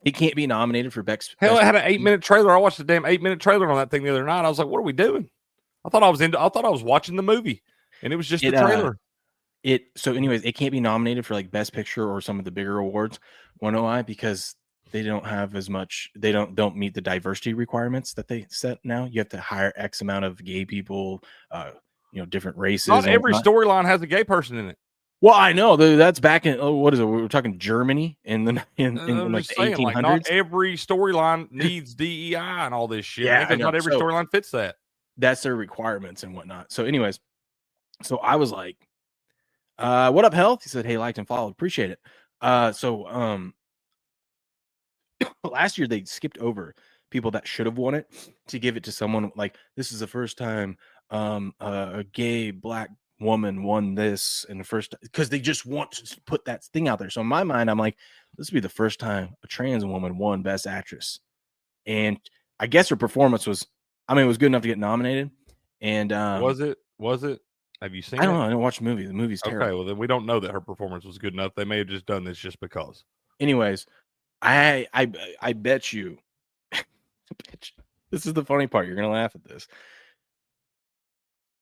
It can't be nominated for best. Hell, it had an 8-minute trailer. I watched the damn 8-minute trailer on that thing the other night. I was like, "What are we doing?" I thought I was watching the movie, and it was just the trailer. So, anyways, it can't be nominated for like Best Picture or some of the bigger awards. Wanna know why? Because they don't have as much. They don't meet the diversity requirements that they set now. You have to hire X amount of gay people, different races. Not every storyline has a gay person in it. Well, I know that's back in what is it? We were talking Germany in like the 1800s. Like, not every storyline needs DEI and all this shit. Yeah, because not every storyline fits that. That's their requirements and whatnot. So, anyways, so I was like, "What up, Health?" He said, "Hey, liked and followed, appreciate it." Last year they skipped over people that should have won it to give it to someone like this is the first time a gay black woman won this in the first because they just want to put that thing out there. So in my mind, I'm like, this would be the first time a trans woman won Best Actress. And I guess her performance was, it was good enough to get nominated. And was it? Have you seen it? I don't know. I didn't watch the movie. The movie's terrible. Okay, well then we don't know that her performance was good enough. They may have just done this just because. Anyways, I bet you this is the funny part. You're gonna laugh at this.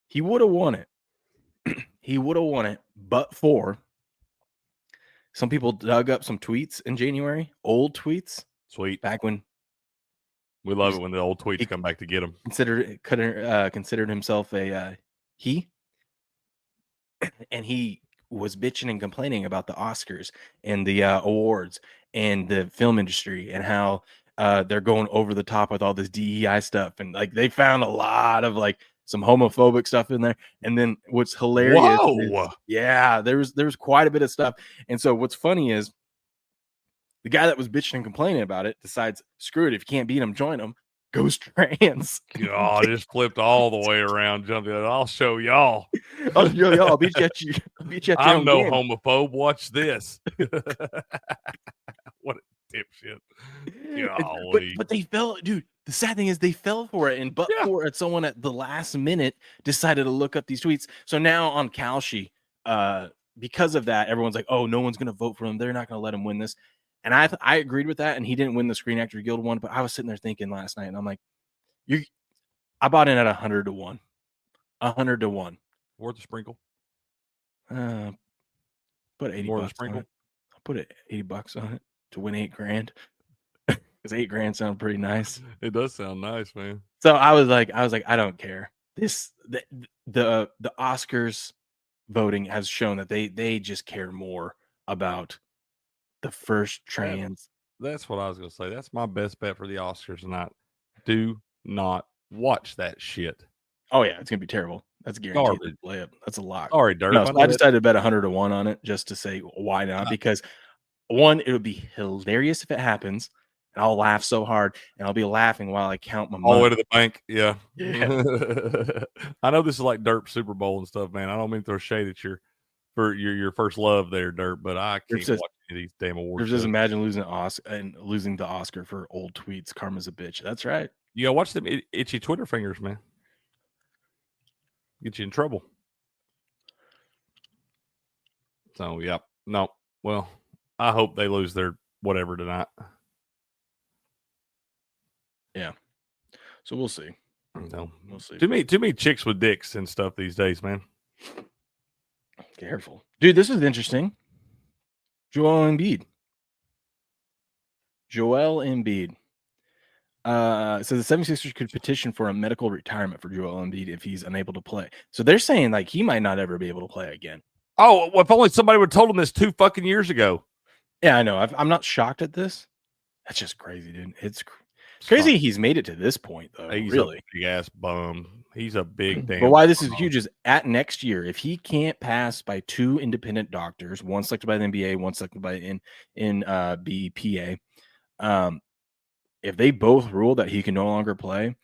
He would have won it. He would have won it, but for some people dug up some tweets in January, old tweets. Sweet. Back when we love it when the old tweets come back to get him. Considered himself a he, and he was bitching and complaining about the Oscars and the awards and the film industry and how they're going over the top with all this DEI stuff, and like they found a lot of like some homophobic stuff in there. And then what's hilarious is, there's quite a bit of stuff. And so what's funny is the guy that was bitching and complaining about it decides, screw it, if you can't beat him, join him, goes trans. God, just flipped all the way around, jumping. I'll show y'all. I'll beat you at you. I'm no homophobe. Watch this. What a dipshit. But they fell, dude. The sad thing is they fell for it, and for it, someone at the last minute decided to look up these tweets. So now on Kalshi, because of that, everyone's like, "Oh, no one's going to vote for him. They're not going to let him win this." And I agreed with that, and he didn't win the Screen Actors Guild one. But I was sitting there thinking last night, and I'm like, I bought in at 100 to 1, 100 to 1. Worth a sprinkle. Put $80 on it. I put $80 on it to win $8,000. Because $8,000 sound pretty nice. It does sound nice, man. So I was like, I don't care. The Oscars voting has shown that they just care more about the first trans. That's what I was gonna say. That's my best bet for the Oscars tonight. Do not watch that shit. Oh yeah, it's gonna be terrible. That's guaranteed. That's a lot. Sorry, Dirk. No, so I decided to bet 100 to 1 on it just to say why not? Because one, it would be hilarious if it happens. And I'll laugh so hard, and I'll be laughing while I count my money. All the way to the bank, yeah. I know this is like Derp Super Bowl and stuff, man. I don't mean to throw shade at your first love there, Derp, but I can't watch any of these damn awards. Just imagine losing the Oscar for old tweets. Karma's a bitch. That's right. You gotta watch them itchy Twitter fingers, man. Get you in trouble. So, yeah. No. Well, I hope they lose their whatever tonight. Yeah. So we'll see. No. We'll see. Too many chicks with dicks and stuff these days, man. Careful. Dude, this is interesting. Joel Embiid. So the 76ers could petition for a medical retirement for Joel Embiid if he's unable to play. So they're saying like he might not ever be able to play again. Oh, well, if only somebody would have told him this 2 fucking years ago. Yeah, I know. I'm not shocked at this. That's just crazy, dude. It's crazy he's made it to this point, though. He's really. a big ass bum. He's a big damn. But why this is huge is at next year, if he can't pass by 2 independent doctors, one selected by the NBA, one selected by BPA, if they both rule that he can no longer play,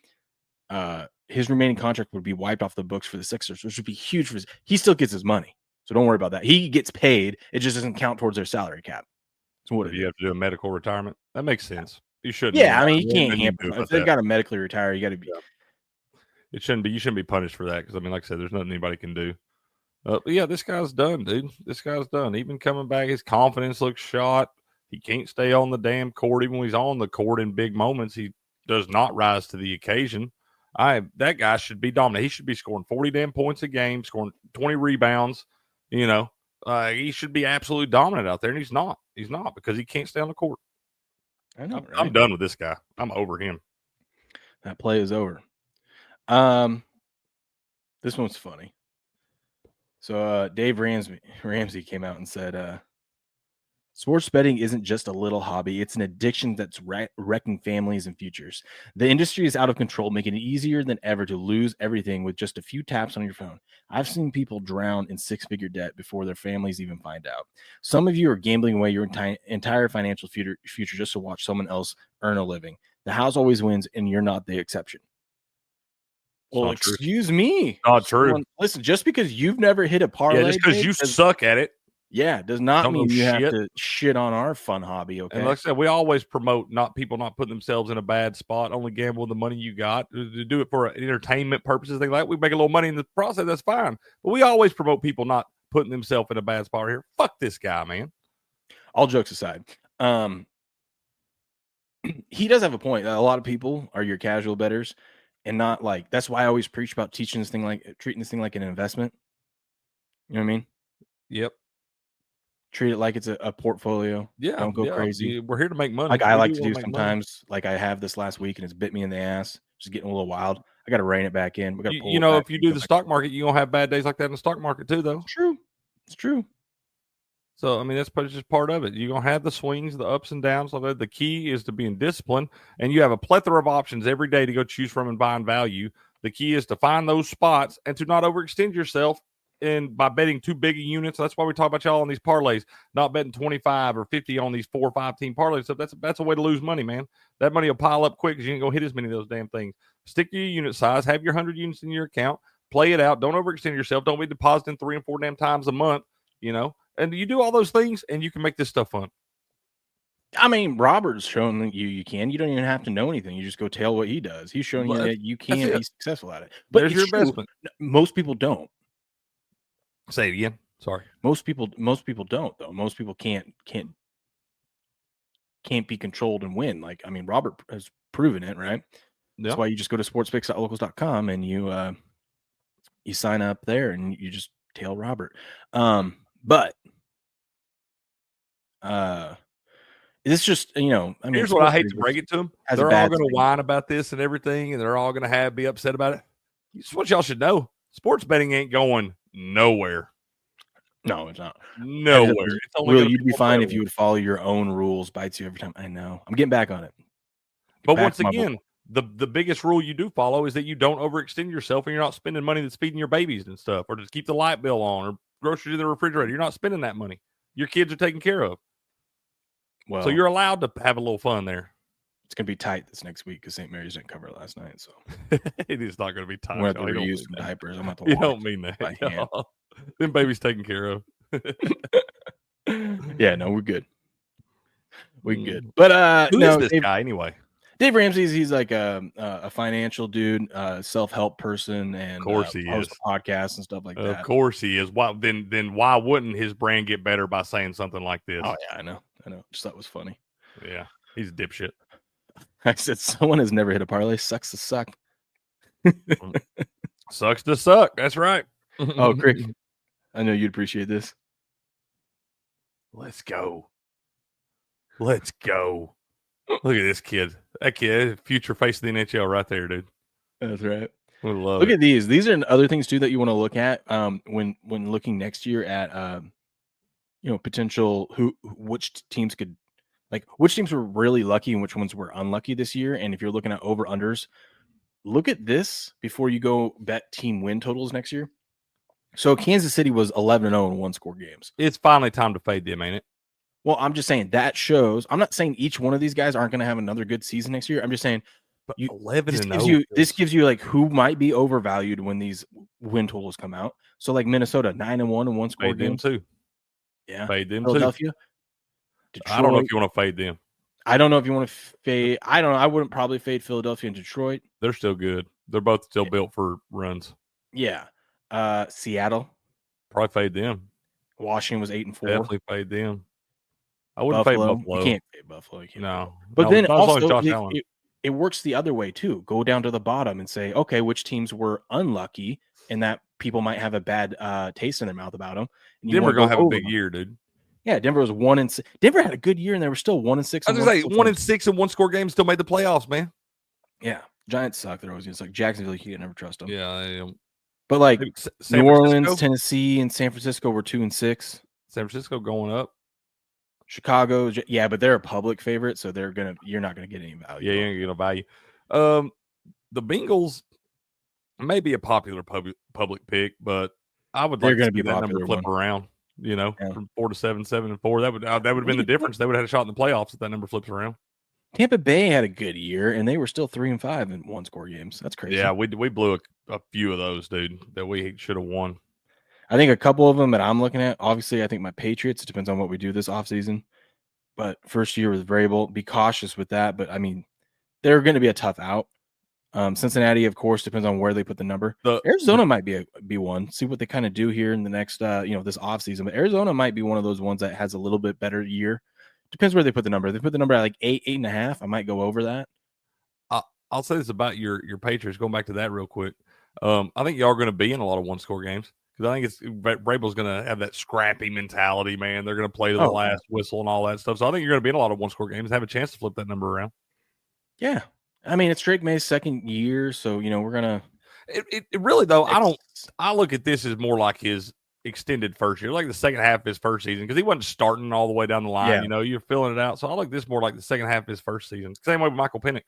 his remaining contract would be wiped off the books for the Sixers, which would be huge for he still gets his money. So don't worry about that. He gets paid. It just doesn't count towards their salary cap. So what you have to do a medical retirement? That makes sense. You shouldn't. Yeah, I mean, you can't hamper. If they've got to medically retire, you got to be. Yeah. It shouldn't be. You shouldn't be punished for that because I mean, like I said, there's nothing anybody can do. But yeah, this guy's done, dude. This guy's done. Even coming back, his confidence looks shot. He can't stay on the damn court. Even when he's on the court in big moments, he does not rise to the occasion. That guy should be dominant. He should be scoring 40 damn points a game, scoring 20 rebounds. You know, he should be absolutely dominant out there, and he's not. He's not because he can't stay on the court. I know. I'm done with this guy. I'm over him. That play is over. This one's funny. So Dave Ramsey came out and said, sports betting isn't just a little hobby. It's an addiction that's wrecking families and futures. The industry is out of control, making it easier than ever to lose everything with just a few taps on your phone. I've seen people drown in 6-figure debt before their families even find out. Some of you are gambling away your entire financial future just to watch someone else earn a living. The house always wins, and you're not the exception. Well, excuse me. Not true. Listen, just because you've never hit a parlay, just because you suck at it. Yeah, does not mean you have to shit on our fun hobby, okay? And like I said, we always promote people not putting themselves in a bad spot, only gamble with the money you got. To do it for entertainment purposes, things like that. We make a little money in the process, that's fine. But we always promote people not putting themselves in a bad spot here. Fuck this guy, man. All jokes aside, he does have a point. A lot of people are your casual bettors, and not like that's why I always preach about treating this thing like an investment. You know what I mean? Yep. Treat it like it's a portfolio. Yeah. Don't go crazy. We're here to make money. Like I like to do sometimes. Like I have this last week and it's bit me in the ass. Just getting a little wild. I got to rein it back in. We got to pull it back if you do the stock market, you're going to have bad days like that in the stock market too, though. It's true. So, I mean, that's just part of it. You're going to have the swings, the ups and downs. Like that. The key is to be in discipline, and you have a plethora of options every day to go choose from and buy in value. The key is to find those spots and to not overextend yourself by betting too big a units. That's why we talk about y'all on these parlays, not betting 25 or 50 on these 4 or 5 team parlays. So that's a way to lose money, man. That money will pile up quick because you ain't going to hit as many of those damn things. Stick to your unit size. Have your 100 units in your account. Play it out. Don't overextend yourself. Don't be depositing 3 and 4 damn times a month, And you do all those things, and you can make this stuff fun. I mean, Robert's shown that you can. You don't even have to know anything. You just go tell what he does. He's showing you that you can be successful at it. But there's your investment. Most people don't. Say it again. Sorry. Most people don't, though. Most people can't be controlled and win. Like, I mean, Robert has proven it, right? That's why you just go to sportspicks.locals.com and you sign up there and you just tail Robert. But it's just, I mean, here's what I hate to break it to them. They're all going to whine about this and everything, and they're all going to be upset about it. It's what y'all should know. Sports betting ain't going nowhere. No, it's not. Nowhere. It's only you'd be fine if you would follow your own rules, bites you every time. I know. I'm getting back on it. But once again, the biggest rule you do follow is that you don't overextend yourself and you're not spending money that's feeding your babies and stuff, or just keep the light bill on, or groceries in the refrigerator. You're not spending that money. Your kids are taken care of. Well, so you're allowed to have a little fun there. It's going to be tight this next week because St. Mary's didn't cover it last night. So it is not going to be tight. We're going to reuse some diapers. I'm going to You don't mean that. Them babies taken care of. Yeah, no, we're good. We're good. But who is this guy anyway? Dave Ramsey, he's like a financial dude, self-help person, and of course he hosts is podcasts and stuff like that. Of course he is. Why then why wouldn't his brand get better by saying something like this? Oh yeah, I know. Just thought it was funny. Yeah, he's a dipshit. I said someone has never hit a parlay. Sucks to suck. Sucks to suck. That's right. Oh, Crick, I know you'd appreciate this. Let's go. Look at this kid. That kid, future face of the NHL right there, dude. That's right. We love Look it. at these. These are other things too that you want to look at when looking next year at potential which teams could which teams were really lucky and which ones were unlucky this year. And if you're looking at over unders, look at this before you go bet team win totals next year. So Kansas City was 11-0 in one-score games. It's finally time to fade them, ain't it? Well, I'm just saying that shows. I'm not saying each one of these guys aren't going to have another good season next year. I'm just saying But 11-0. this gives you like who might be overvalued when these win totals come out. So like Minnesota 9-1 in one-score Fade them games. too. Yeah, Fade them Philadelphia, too. Detroit. I don't know if you want to fade them. I don't know if you want to fade. I don't know. I wouldn't probably fade Philadelphia and Detroit. They're still good. They're both still built for runs. Yeah. Seattle. Probably fade them. Washington was 8-4. Definitely fade them. I wouldn't fade Buffalo. You can't fade Buffalo. No. But then also Josh it works the other way too. Go down to the bottom and say, okay, which teams were unlucky and that people might have a bad taste in their mouth about them. And Denver gonna have a big year, dude. Yeah, Denver was 1-6. Denver had a good year and they were still 1-6. I was gonna say 1-6 in one-score games still made the playoffs, man. Yeah, Giants suck. They're always like Jacksonville. You can never trust them. Yeah, but like New Orleans, Tennessee, and San Francisco were 2-6. San Francisco going up. Chicago, yeah, but they're a public favorite, so you're not gonna get any value. Yeah, you're gonna get no value. The Bengals may be a popular public pick, but I would like to see that number flip around. From 4 to 7, 7-4. That would have been the difference. They would have had a shot in the playoffs if that number flips around. Tampa Bay had a good year, and they were still 3-5 in one-score games. That's crazy. Yeah, we blew a few of those, dude, that we should have won. I think a couple of them that I'm looking at, obviously, I think my Patriots, it depends on what we do this offseason. But first year with Vrabel, be cautious with that. But, I mean, they're going to be a tough out. Cincinnati, of course, depends on where they put the number. Arizona might be one. See what they kind of do here in the next, this offseason. But Arizona might be one of those ones that has a little bit better year. Depends where they put the number. If they put the number at like 8.5, I might go over that. I'll say this about your Patriots, going back to that real quick. I think y'all are going to be in a lot of one-score games. Because I think Vrabel's going to have that scrappy mentality, man. They're going to play to the last whistle and all that stuff. So I think you're going to be in a lot of one-score games and have a chance to flip that number around. Yeah. I mean, it's Drake May's second year, so, we're going to – It really, though, I look at this as more like his extended first year, like the second half of his first season, because he wasn't starting all the way down the line. Yeah. You're filling it out. So I look at this more like the second half of his first season. Same way with Michael Penix.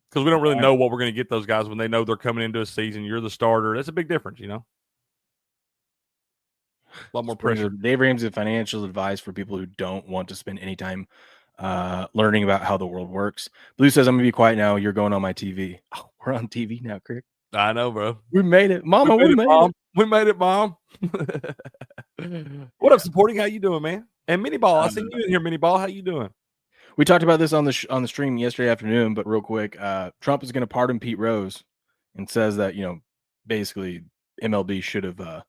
Because we don't really know what we're going to get those guys when they know they're coming into a season. You're the starter. That's a big difference, A lot more pressure. Dave Ramsey financial advice for people who don't want to spend any time learning about how the world works. Blue says, I'm going to be quiet now. You're going on my TV. Oh, we're on TV now, Crick. I know, bro. We made it. Mama, we made Mom. it. We made it, Mom. What up, supporting? How you doing, man? And Mini Ball, I seen you in here, Mini Ball. How you doing? We talked about this on the stream yesterday afternoon, but real quick, Trump is going to pardon Pete Rose and says that, basically MLB should have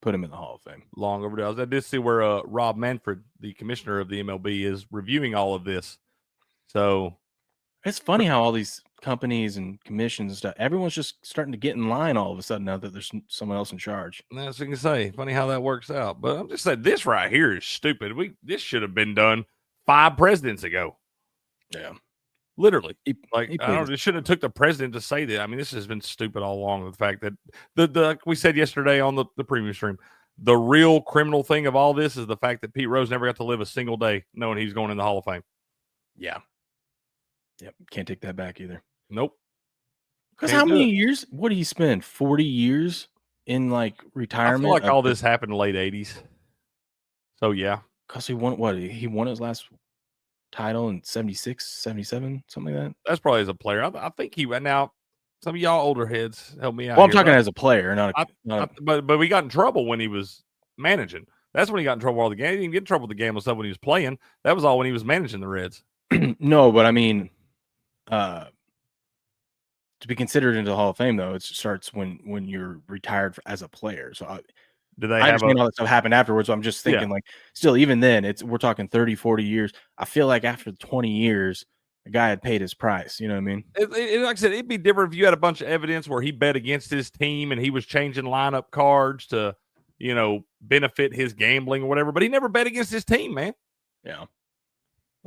put him in the Hall of Fame. Long overdue. I did see where Rob Manfred, the commissioner of the MLB, is reviewing all of this. So it's funny how all these companies and commissions and stuff, everyone's just starting to get in line all of a sudden now that there's someone else in charge. That's what you can say. Funny how that works out. But I'm just saying, this right here is stupid. This should have been done 5 presidents ago. Yeah. Literally. It shouldn't have took the president to say that. I mean, this has been stupid all along. The fact that like we said yesterday on the premium stream, the real criminal thing of all this is the fact that Pete Rose never got to live a single day knowing he's going in the Hall of Fame. Yeah. Yep. Can't take that back either. Nope. Because how many years? What did he spend? 40 years in retirement? I feel like all this happened in the late 80s. So, yeah. Because he won what? He won his last title in 76, 77, something like that. That's probably as a player. I think he went now. Some of y'all older heads help me out. Well, I'm talking as a player, but we got in trouble when he was managing. That's when he got in trouble all the game. He didn't get in trouble with the gambling stuff when he was playing. That was all when he was managing the Reds. No, but I mean, to be considered into the Hall of Fame, though, it starts when you're retired as a player. So I understand all that stuff happened afterwards. So I'm just thinking, still, even then, we're talking 30, 40 years. I feel like after 20 years, the guy had paid his price. You know what I mean? Like I said, it'd be different if you had a bunch of evidence where he bet against his team and he was changing lineup cards to, benefit his gambling or whatever. But he never bet against his team, man. Yeah.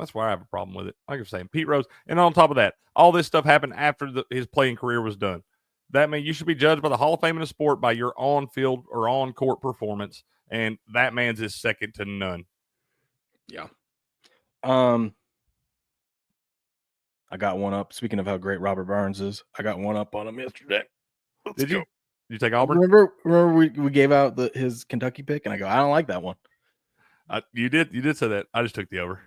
That's why I have a problem with it. Like you're saying, Pete Rose. And on top of that, all this stuff happened after his playing career was done. That means you should be judged by the Hall of Fame in the sport by your on-field or on-court performance. And that man's is second to none. Yeah. I got one up. Speaking of how great Robert Barnes is, I got one up on him yesterday. Did you take Auburn? Remember we gave out his Kentucky pick, and I go, I don't like that one. You did say that. I just took the over.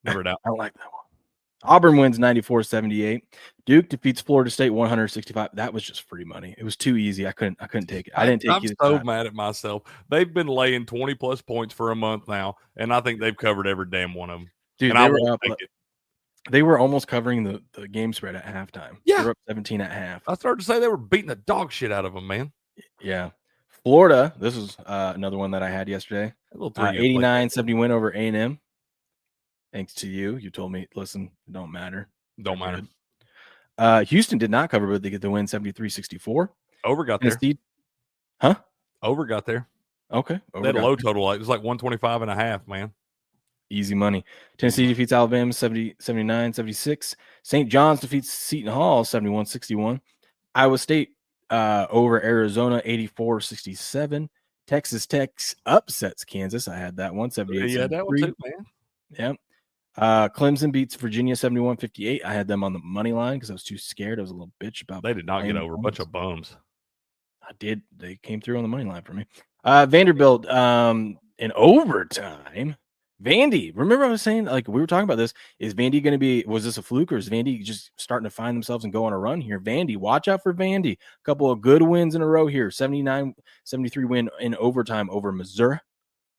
Never doubt. I don't like that one. Auburn wins 94-78. Duke defeats Florida State 165. That was just free money. It was too easy. I couldn't take it. I didn't take it. I'm so mad at myself. They've been laying 20 plus points for a month now, and I think they've covered every damn one of them. Dude, they were almost covering the game spread at halftime. Yeah. They were up 17 at half. I started to say they were beating the dog shit out of them, man. Yeah. Florida, this was another one that I had yesterday. 89-70 win over A&M. Thanks to you. You told me, listen, it don't matter. Don't matter. Houston did not cover, but they get the win 73-64. Over got there. Huh? Over got there. Okay. They had a low total. It was like 125.5, man. Easy money. Tennessee defeats Alabama 79-76. St. John's defeats Seton Hall 71-61. Iowa State over Arizona 84-67. Texas Tech upsets Kansas. I had that one 78-73. Yeah, that one too, man. Yeah. Clemson beats Virginia 71-58. I had them on the money line because I was too scared. I was a little bitch about. They did not get over. A bunch of bums. I did. They came through on the money line for me. Vanderbilt in overtime. Vandy. Remember I was saying, like, we were talking about this. Is Vandy going to be, was this a fluke, or is Vandy just starting to find themselves and go on a run here? Vandy, watch out for Vandy. A couple of good wins in a row here. 79-73 win in overtime over Missouri.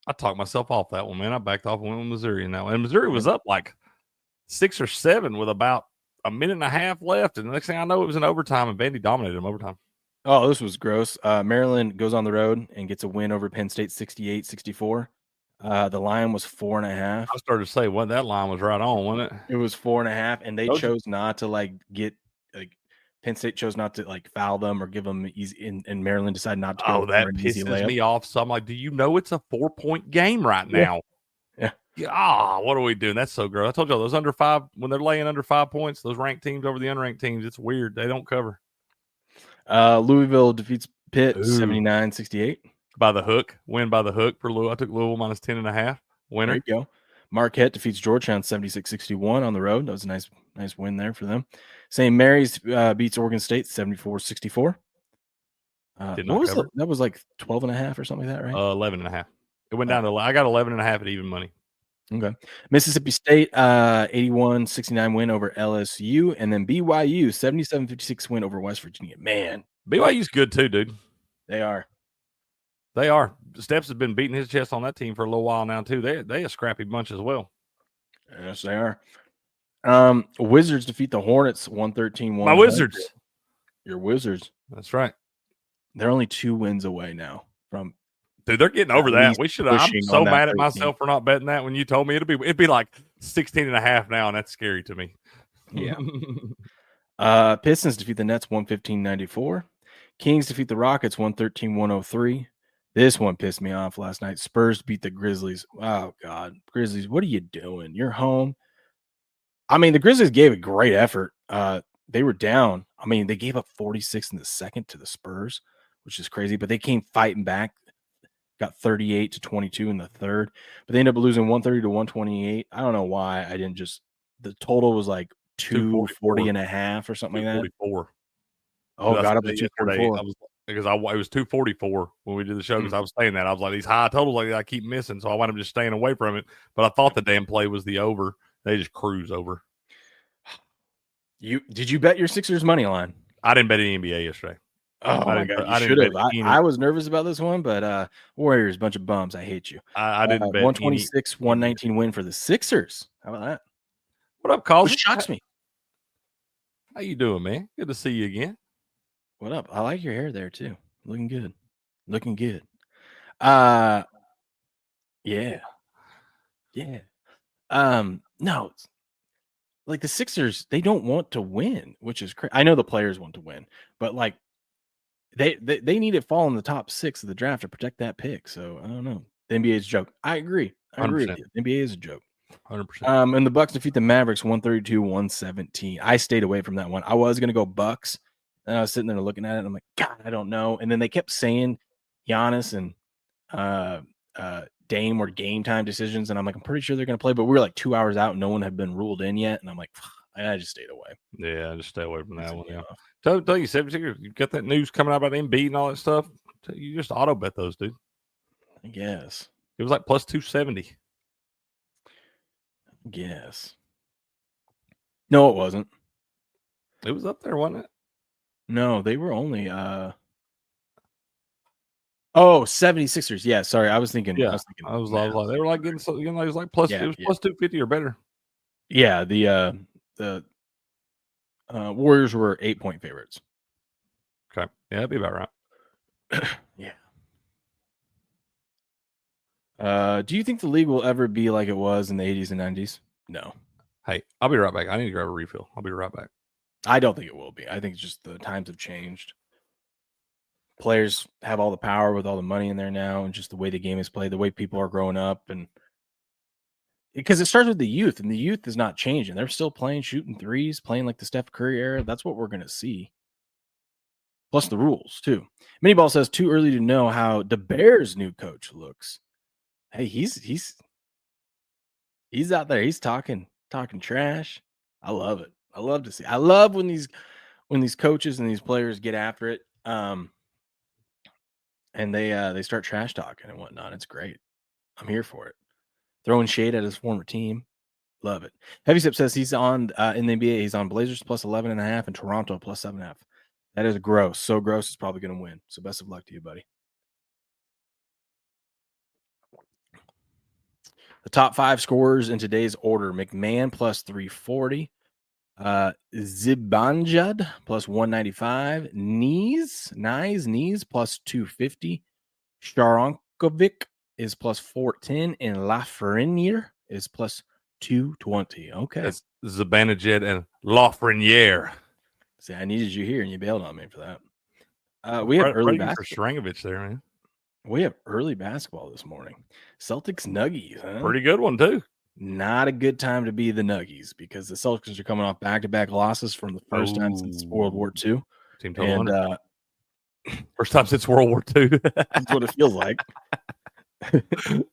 I talked myself off that one, man. I backed off and went with Missouri in that one. And Missouri was up like 6 or 7 with about a minute and a half left. And the next thing I know, it was in overtime, and Vandy dominated them overtime. Oh, this was gross. Maryland goes on the road and gets a win over Penn State 68-64. The line was 4.5. I started to say, well, that line was right on, wasn't it? It was 4.5, and they chose not to Penn State chose not to foul them or give them easy, and Maryland decided not to. Oh, that pisses me off. So I'm like, do you know it's a 4-point game right now? Yeah. What are we doing? That's so gross. I told you those under 5, when they're laying under 5 points, those ranked teams over the unranked teams, it's weird. They don't cover. Louisville defeats Pitt 79-68. By the hook. Win by the hook for Louisville. I took Louisville minus 10.5. Winner. There you go. Marquette defeats Georgetown 76-61 on the road. That was a nice win there for them. St. Mary's beats Oregon State 74-64. What was that? That was like 12.5 or something like that, right? 11.5. It went down to, I got 11.5 at even money. Okay. Mississippi State 81-69 win over LSU, and then BYU 77-56 win over West Virginia. Man, BYU's good too, dude. They are. Steps has been beating his chest on that team for a little while now too. They a scrappy bunch as well. Yes, they are. Wizards defeat the Hornets 113-100. My Wizards. Your Wizards. That's right. They're only 2 wins away now from. Dude, they're getting over that. We should. I'm so mad at myself for not betting that when you told me it'd be like 16.5 now, and that's scary to me. Yeah. Pistons defeat the Nets 115-94. Kings defeat the Rockets 113-103. This one pissed me off last night. Spurs beat the Grizzlies. Oh, God. Grizzlies, what are you doing? You're home. I mean, the Grizzlies gave a great effort. They were down. I mean, they gave up 46 in the second to the Spurs, which is crazy, but they came fighting back. Got 38-22 in the third, but they ended up losing 130-128. I don't know why I didn't just – the total was like 240.5 or something like that. 244. Oh, got up to 244. Because it was 244 when we did the show, because I was saying that. I was like, these high totals like I keep missing, so I wound up just staying away from it. But I thought the damn play was the over. They just cruise over. Did you bet your Sixers money line? I didn't bet any NBA yesterday. Oh, my God, you should have. I was nervous about this one, but Warriors, bunch of bums. I hate you. I didn't bet 126-119 win for the Sixers. How about that? What up, Carl? Which shocks me. How you doing, man? Good to see you again. What up? I like your hair there, too. Looking good. Yeah. No, it's like the Sixers, they don't want to win, which is crazy. I know the players want to win, but like they need to fall in the top 6 of the draft to protect that pick. So I don't know. The NBA is a joke. I agree. I agree with you. The NBA is a joke. 100%. And the Bucks defeat the Mavericks 132-117. I stayed away from that one. I was going to go Bucks, and I was sitting there looking at it, and I'm like, God, I don't know. And then they kept saying Giannis and Dame were game time decisions, and I'm like, I'm pretty sure they're going to play, but we were like 2 hours out, and no one had been ruled in yet, and I'm like, I just stayed away. Yeah, just stay away from that one. Yeah. Tell you, 76ers, you got that news coming out about Embiid and all that stuff. You just auto bet those, dude. I guess. It was like plus 270. Yes. No, it wasn't. It was up there, wasn't it? No, they were only 76ers. Yeah, sorry. I was thinking. Yeah, I was like, they were like getting so, it was like plus, it was plus 250 or better. Yeah, the Warriors were 8-point favorites. Okay. Yeah, that'd be about right. Yeah. Do you think the league will ever be like it was in the 80s and 90s? No. Hey, I'll be right back. I need to grab a refill. I'll be right back. I don't think it will be. I think it's just the times have changed. Players have all the power with all the money in there now, and just the way the game is played, the way people are growing up, and because it starts with the youth, and the youth is not changing. They're still playing, shooting threes, playing like the Steph Curry era. That's what we're going to see. Plus the rules, too. Minnyball says, too early to know how the Bears' new coach looks. Hey, he's out there. He's talking trash. I love it. I love to see. I love when these coaches and these players get after it, and they start trash talking and whatnot. It's great. I'm here for it. Throwing shade at his former team. Love it. Heavy Sip says he's on in the NBA. He's on Blazers plus 11.5 and Toronto plus 7.5. That is gross. So gross, it's probably going to win. So best of luck to you, buddy. The top 5 scorers in today's order: McMahon plus 340, Zibanejad plus 195, Knees plus 250, Sharankovic is plus 410, and Lafreniere is plus 220. Okay. That's Zibanejad and Lafreniere. See, I needed you here, and you bailed on me for that. We have early basketball. Sharankovic there, man. We have early basketball this morning. Celtics Nuggies. Huh? Pretty good one, too. Not a good time to be the Nuggies because the Celtics are coming off back-to-back losses from the first time since World War II. Team total first time since World War II. That's what it feels like.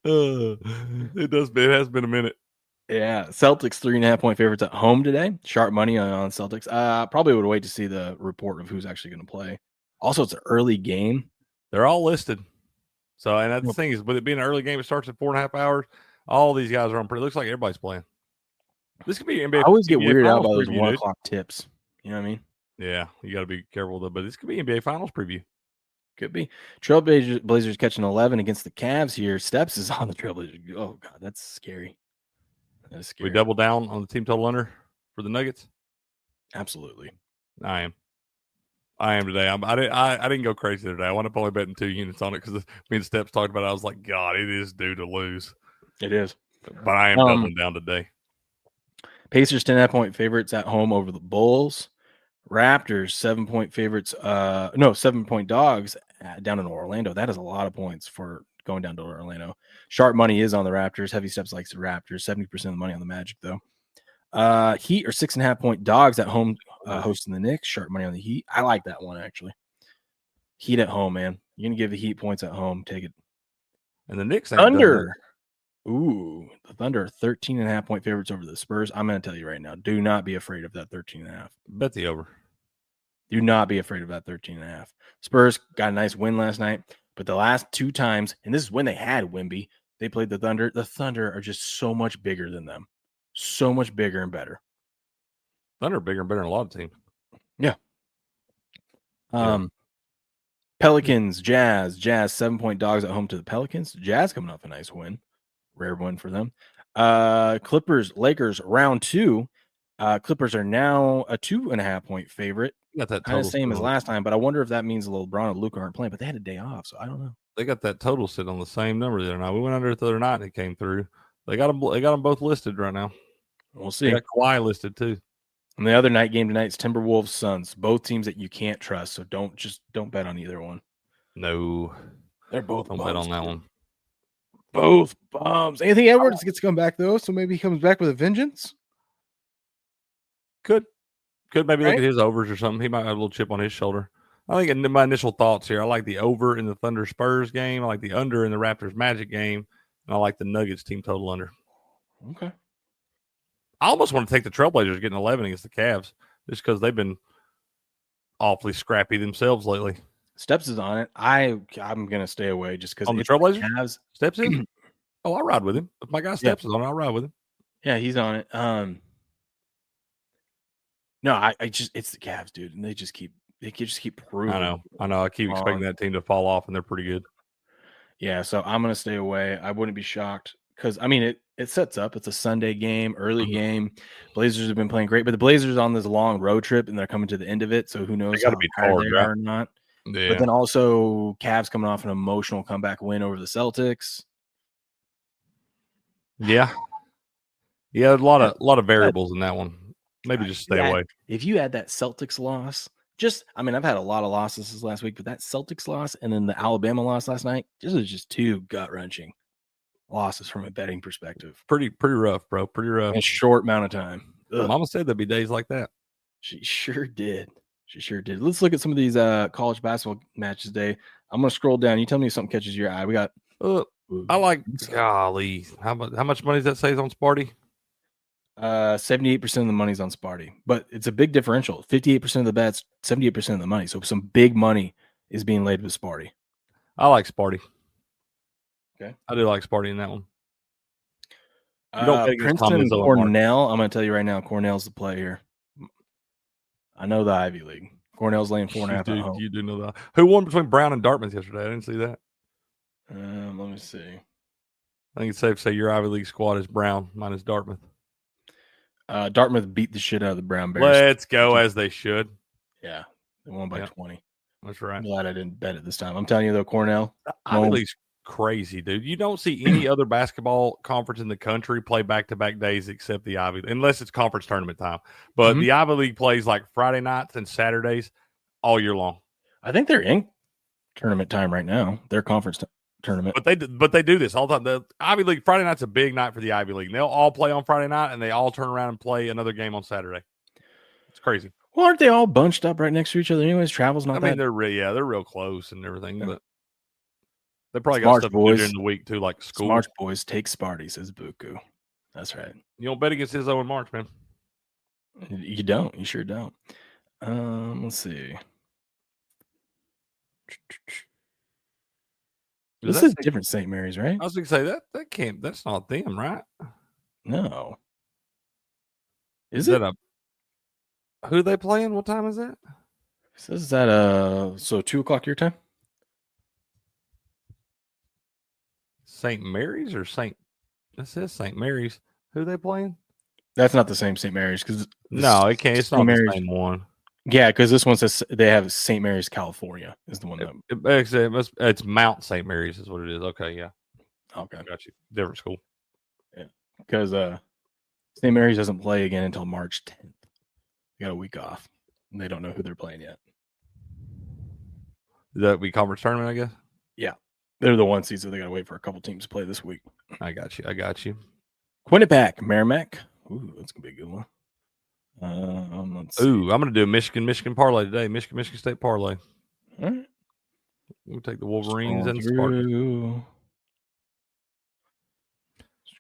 It has been a minute. Yeah, Celtics 3.5-point favorites at home today. Sharp money on Celtics. Probably would wait to see the report of who's actually going to play. Also, it's an early game. They're all listed. So, and that's the thing is, with it being an early game, it starts at 4.5 hours. All these guys are on. It looks like everybody's playing. This could be NBA. I always get NBA weirded out by preview, those 1 o'clock tips. You know what I mean? Yeah, you got to be careful though. But this could be NBA Finals preview. Could be. Trailblazers catching 11 against the Cavs here. Steps is on the Trailblazers. Oh God, that's scary. That is scary. We double down on the team total under for the Nuggets. Absolutely. I am today. I didn't go crazy today. I wound up only betting 2 units on it because me and Steps talked about it. I was like, God, it is due to lose. It is. But I am doubling down today. Pacers 10.5-point favorites at home over the Bulls. Raptors 7-point favorites. 7-point dogs down in Orlando. That is a lot of points for going down to Orlando. Sharp money is on the Raptors. Heavy Steps likes the Raptors. 70% of the money on the Magic, though. Heat are 6.5-point dogs at home hosting the Knicks. Sharp money on the Heat. I like that one, actually. Heat at home, man. You're going to give the Heat points at home. Take it. And the Knicks Thunder. Ooh, the Thunder are 13.5-point favorites over the Spurs. I'm going to tell you right now, do not be afraid of that 13.5. Bet the over. Do not be afraid of that 13.5. Spurs got a nice win last night, but the last 2 times, and this is when they had Wemby, they played the Thunder. The Thunder are just so much bigger than them. So much bigger and better. Thunder are bigger and better than a lot of teams. Yeah. Pelicans, Jazz 7-point dogs at home to the Pelicans. Jazz coming off a nice win. Rare win for them. Clippers, Lakers, round 2. Clippers are now a 2.5-point favorite. Got that kind of same as last time, but I wonder if that means LeBron and Luka aren't playing, but they had a day off, so I don't know. They got that total sitting on the same number the other night. We went under it the other night and it came through. They got them both listed right now. We'll see. They got Kawhi listed too. And the other night game tonight is Timberwolves, Suns. Both teams that you can't trust, so don't bet on either one. No. They're both don't bet on that one. Both bombs. Anthony Edwards gets to come back though, so maybe he comes back with a vengeance. Could maybe look Right? at his overs or something. He might have a little chip on his shoulder. I think in my initial thoughts here, I like the over in the Thunder Spurs game. I like the under in the Raptors Magic game. And I like the Nuggets team total under. Okay. I almost want to take the Trailblazers getting 11 against the Cavs just because they've been awfully scrappy themselves lately. Steps is on it. I'm gonna stay away just because On the Trailblazers? Cavs, Steps in? Oh, I'll ride with him. If my guy Steps is on it, I'll ride with him. Yeah, he's on it. No, I just it's the Cavs, dude, and they just keep proving. I know. I keep expecting that team to fall off, and they're pretty good. Yeah, so I'm gonna stay away. I wouldn't be shocked because I mean it sets up. It's a Sunday game, early game. Blazers have been playing great, but the Blazers on this long road trip and they're coming to the end of it. So who knows how tired charged, they are or not. Yeah. But then also Cavs coming off an emotional comeback win over the Celtics. Yeah, a lot of variables in that one. Maybe just stay away. If you had that Celtics loss, I've had a lot of losses this last week, but that Celtics loss and then the Alabama loss last night, this was just two gut-wrenching losses from a betting perspective. Pretty rough, bro. Pretty rough. In a short amount of time. Mama said there'd be days like that. She sure did. Let's look at some of these college basketball matches today. I'm going to scroll down. You tell me if something catches your eye. We got I like, golly, how much money does that say on Sparty? 78% of the money's on Sparty, but it's a big differential. 58% of the bets, 78% of the money. So some big money is being laid with Sparty. I like Sparty. Okay. I do like Sparty in that one. Princeton and Cornell. I'm going to tell you right now, Cornell's the play here. I know the Ivy League. Cornell's laying 4.5 at home. You do know that. Who won between Brown and Dartmouth yesterday? I didn't see that. Let me see. I think it's safe to say your Ivy League squad is Brown minus Dartmouth. Dartmouth beat the shit out of the Brown Bears. Let's go, as they should. Yeah, they won by 20. That's right. I'm glad I didn't bet it this time. I'm telling you, though, Cornell. Ivy League's crazy, dude. You don't see any other basketball conference in the country play back-to-back days except the Ivy League, unless it's conference tournament time. But the Ivy League plays like Friday nights and Saturdays all year long. I think they're in tournament time right now. Their conference tournament. But they do this all the time. The Ivy League Friday night's a big night for the Ivy League. They'll all play on Friday night and they all turn around and play another game on Saturday. It's crazy. Well, aren't they all bunched up right next to each other? Anyways, travel's not. They're real close and everything, but they probably got stuff to do during the week too, like school. Smart boys take Sparty, says Buku. That's right. You don't bet against Izzo in March, man. You don't. You sure don't. Let's see. This is different St. Mary's, right? I was going to say that can't. That's not them, right? No. Is it? Who are they playing? What time is that? It says that 2:00 your time. St. Mary's or St. It says St. Mary's. Who are they playing? That's not the same St. Mary's because no, it can't. It's not the same one. Yeah, because this one says they have St. Mary's, California is the one that it's Mount St. Mary's is what it is. Okay, yeah. Okay, got you. Different school. Yeah, because St. Mary's doesn't play again until March 10th. They got a week off. And they don't know who they're playing yet. Is that be conference tournament? I guess. Yeah, they're the one seed, so they got to wait for a couple teams to play this week. I got you. Quinnipiac, Merrimack. Ooh, that's gonna be a good one. I'm gonna do a Michigan parlay today. Michigan State parlay. All right. We'll take the Wolverines and the Spartans.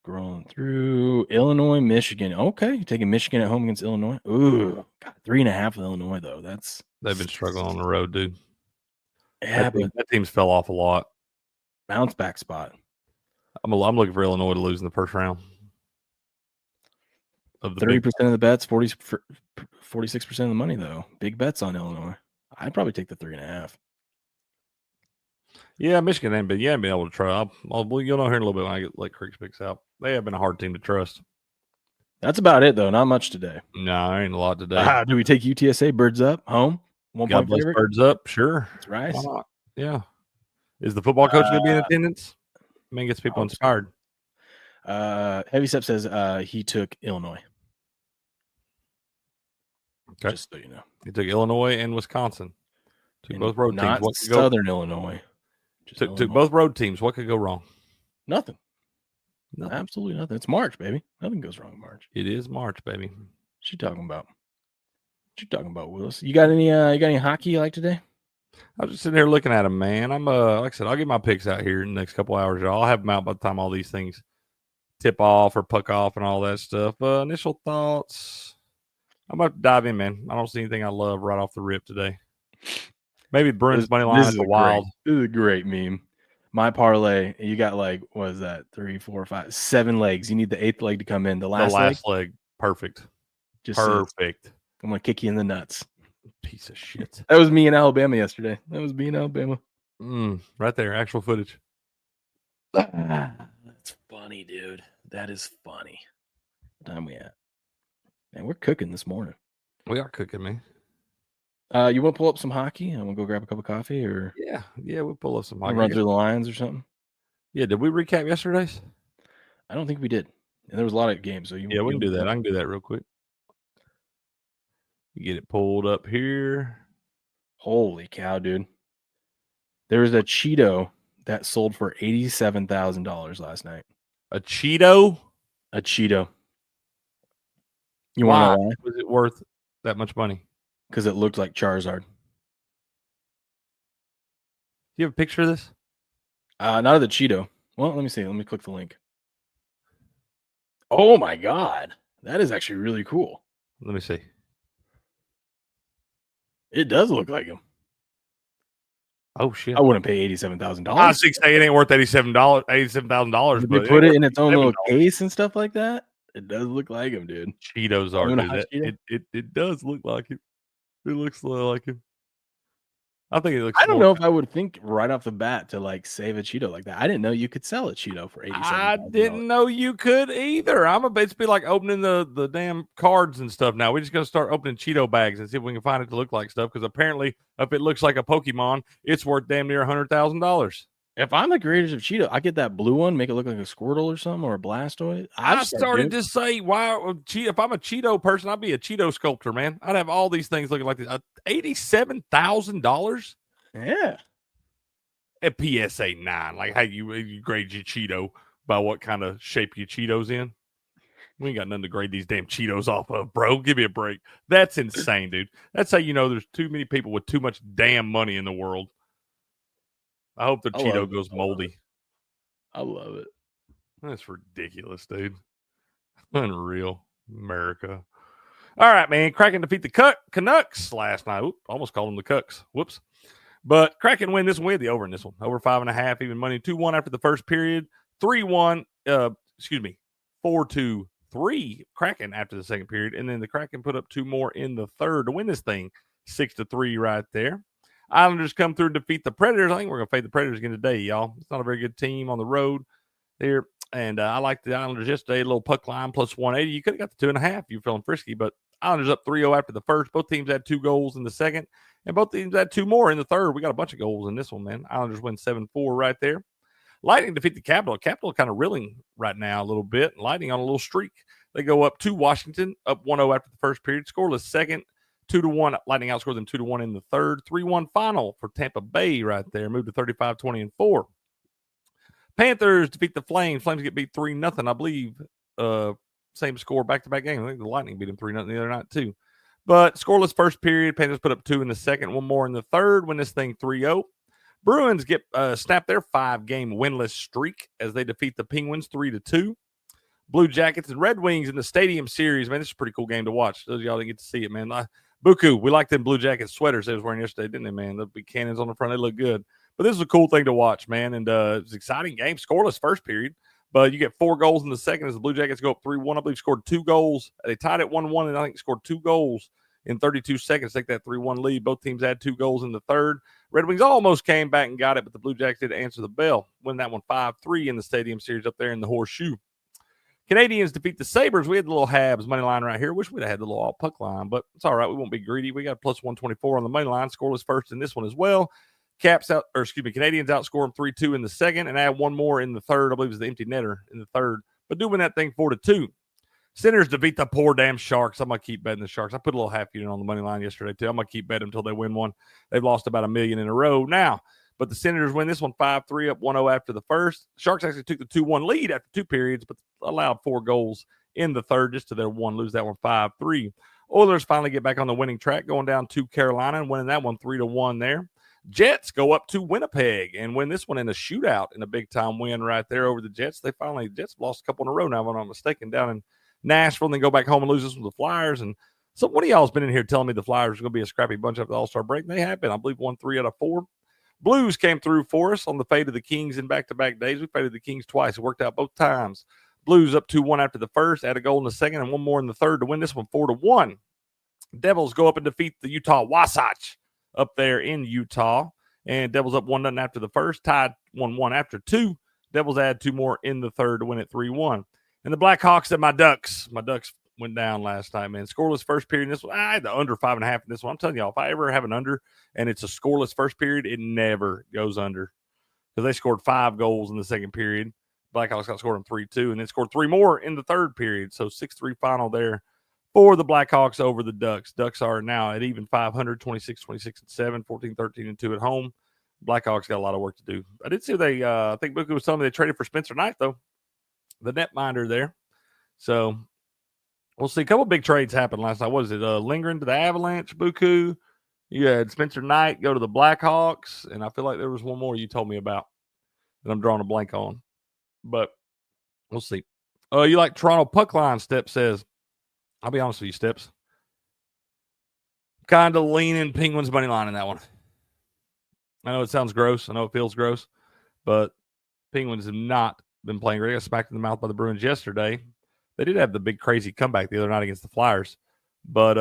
Scrolling through Illinois, Michigan. Okay, you're taking Michigan at home against Illinois. Ooh, got 3.5 with Illinois though. They've been struggling on the road, dude. Yeah, that team's fell off a lot. Bounce back spot. I'm looking for Illinois to lose in the first round. 30% of the bets, 46% of the money though. Big bets on Illinois. I'd probably take the 3.5. Yeah, Michigan ain't been able to try. You'll know here in a little bit when I let Creeks picks out. They have been a hard team to trust. That's about it though. Not much today. No, ain't a lot today. Do we take UTSA birds up home? 1 God bless birds up. Sure, that's right. Why not? Yeah. Is the football coach going to be in attendance? Man, gets people inspired. Heavy Step says he took Illinois. Okay. Just so you know. He took Illinois and Wisconsin. Took both road teams. Not Southern Illinois. Took both road teams. What could go wrong? Nothing. Nothing. Absolutely nothing. It's March, baby. Nothing goes wrong in March. It is March, baby. What you talking about? Willis? You got any hockey you like today? I was just sitting here looking at them, man. I'm like I said, I'll get my picks out here in the next couple hours. I'll have them out by the time all these things tip off or puck off and all that stuff. Initial thoughts. I'm about to dive in, man. I don't see anything I love right off the rip today. Maybe Bruins money line at the Wild. This is a great meme. My parlay, you got like, what is that? 3, 4, 5, 7 legs. You need the 8th leg to come in. The last leg. Perfect. Just perfect. Says, I'm gonna kick you in the nuts. Piece of shit. That was me in Alabama yesterday. Right there, actual footage. That's funny, dude. That is funny. What time we at? Man, we're cooking this morning. We are cooking, man. You want to pull up some hockey? I'm gonna go grab a cup of coffee, or yeah, we'll pull up some hockey. Run through the lines or something. Yeah, did we recap yesterday's? I don't think we did. And there was a lot of games, so we can do that. I can do that real quick. You get it pulled up here. Holy cow, dude! There was a Cheeto that sold for $87,000 last night. A Cheeto? A Cheeto. You want to know why? Was it worth that much money? Because it looked like Charizard. Do you have a picture of this? Not of the Cheeto. Well, let me see. Let me click the link. Oh my God. That is actually really cool. Let me see. It does look like him. Oh shit! I wouldn't pay $87,000. I was say it ain't worth $87,000. But they put it in its own little case and stuff like that. It does look like him, dude. Cheetos are. Dude. It does look like him. It looks like him. I think it looks. I don't know if I would think right off the bat to like save a Cheeto like that. I didn't know you could sell a Cheeto for $87,000. I didn't know you could either. It's be like opening the damn cards and stuff now. We're just gonna start opening Cheeto bags and see if we can find it to look like stuff. Because apparently, if it looks like a Pokemon, it's worth damn near $100,000. If I'm the creators of Cheeto, I get that blue one, make it look like a Squirtle or something, or a Blastoise. I started to say, why? If I'm a Cheeto person, I'd be a Cheeto sculptor, man. I'd have all these things looking like this. $87,000. Yeah. At PSA 9, like how you grade your Cheeto by what kind of shape your Cheetos in. We ain't got nothing to grade these damn Cheetos off of, bro. Give me a break. That's insane, dude. That's how you know there's too many people with too much damn money in the world. I hope the Cheeto goes moldy. I love it. That's ridiculous, dude. Unreal. America. All right, man. Kraken defeat the Canucks last night. Oop, almost called them the Cucks. Whoops. But Kraken win this one. We had the over in this one. Over 5.5, even money. 2-1 after the first period. 3-1, 4-2-3 Kraken after the second period. And then the Kraken put up 2 more in the third to win this thing. 6-3 right there. Islanders come through and defeat the Predators. I think we're going to fade the Predators again today, y'all. It's not a very good team on the road there. And I liked the Islanders yesterday. A little puck line plus 180. You could have got the 2.5 if you're feeling frisky. But Islanders up 3-0 after the first. Both teams had 2 goals in the second. And both teams had 2 more in the third. We got a bunch of goals in this one, man. Islanders win 7-4 right there. Lightning defeat the Capital. Capital kind of reeling right now a little bit. Lightning on a little streak. They go up to Washington, up 1-0 after the first period. Scoreless second. 2-1. Lightning outscored them 2-1 in the third. 3-1 final for Tampa Bay right there. Moved to 35-20-4. Panthers defeat the Flames. Flames get beat 3-0, I believe. Same score back-to-back game. I think the Lightning beat them 3-0 the other night, too. But scoreless first period. Panthers put up 2 in the second. 1 more in the third. Win this thing 3-0. Bruins get snap their 5-game winless streak as they defeat the Penguins 3-2. Blue Jackets and Red Wings in the Stadium Series. Man, this is a pretty cool game to watch. Those of y'all didn't get to see it, man. Buku, we like them Blue Jackets sweaters they was wearing yesterday, didn't they, man? The big cannons on the front, they look good. But this is a cool thing to watch, man. And it's an exciting game. Scoreless first period. But you get 4 goals in the second as the Blue Jackets go up 3-1. I believe scored 2 goals. They tied it 1-1, and I think scored 2 goals in 32 seconds. Take that 3-1 lead. Both teams had 2 goals in the third. Red Wings almost came back and got it, but the Blue Jackets did answer the bell. Win that one 5-3 in the Stadium Series up there in the Horseshoe. Canadians defeat the Sabres. We had the little Habs money line right here. Wish we'd have had the little all puck line, but it's all right. We won't be greedy. We got plus 124 on the money line. Scoreless first in this one as well. Canadians outscore them 3-2 in the second and add 1 more in the third. I believe it was the empty netter in the third, but do win that thing 4-2. Senators defeat the poor damn Sharks. I'm going to keep betting the Sharks. I put a little half unit on the money line yesterday, too. I'm going to keep betting until they win one. They've lost about $1 million in a row. Now, But the Senators win this one 5-3, up 1-0 after the first. Sharks actually took the 2-1 lead after 2 periods, but allowed 4 goals in the third just to their 1, lose that one 5-3. Oilers finally get back on the winning track, going down to Carolina and winning that one 3-1 there. Jets go up to Winnipeg and win this one in a shootout in a big-time win right there over the Jets. Jets lost a couple in a row now, if I'm not mistaken, down in Nashville, and then go back home and lose this one to the Flyers. And so one of y'all has been in here telling me the Flyers are going to be a scrappy bunch after the All-Star break. They have been. I believe won 3 out of 4. Blues came through for us on the fate of the Kings in back-to-back days. We faded the Kings twice. It worked out both times. Blues up 2-1 after the first, add a goal in the second, and one more in the third to win this one 4-1. Devils go up and defeat the Utah Wasatch up there in Utah. And Devils up 1-0 after the first, tied 1-1 after 2. Devils add 2 more in the third to win it 3-1. And the Blackhawks and my Ducks went down last night, man. Scoreless first period in this one. I had the under 5.5 in this one. I'm telling y'all, if I ever have an under and it's a scoreless first period, it never goes under. Because they scored 5 goals in the second period. Blackhawks got scored in 3-2, and then scored 3 more in the third period. So 6-3 final there for the Blackhawks over the Ducks. Ducks are now at even 500, 26-26-7, 14-13-2 at home. Blackhawks got a lot of work to do. I did see I think Buku was telling me they traded for Spencer Knight, though, the netminder there. So we'll see. A couple big trades happened last night. What is it? Lingering to the Avalanche, Buku. You had Spencer Knight go to the Blackhawks, and I feel like there was one more you told me about that I'm drawing a blank on. But we'll see. You like Toronto puck line, Step says. I'll be honest with you, Steps. Kind of leaning Penguins money line in that one. I know it sounds gross. I know it feels gross. But Penguins have not been playing great. I got smacked in the mouth by the Bruins yesterday. They did have the big crazy comeback the other night against the Flyers. But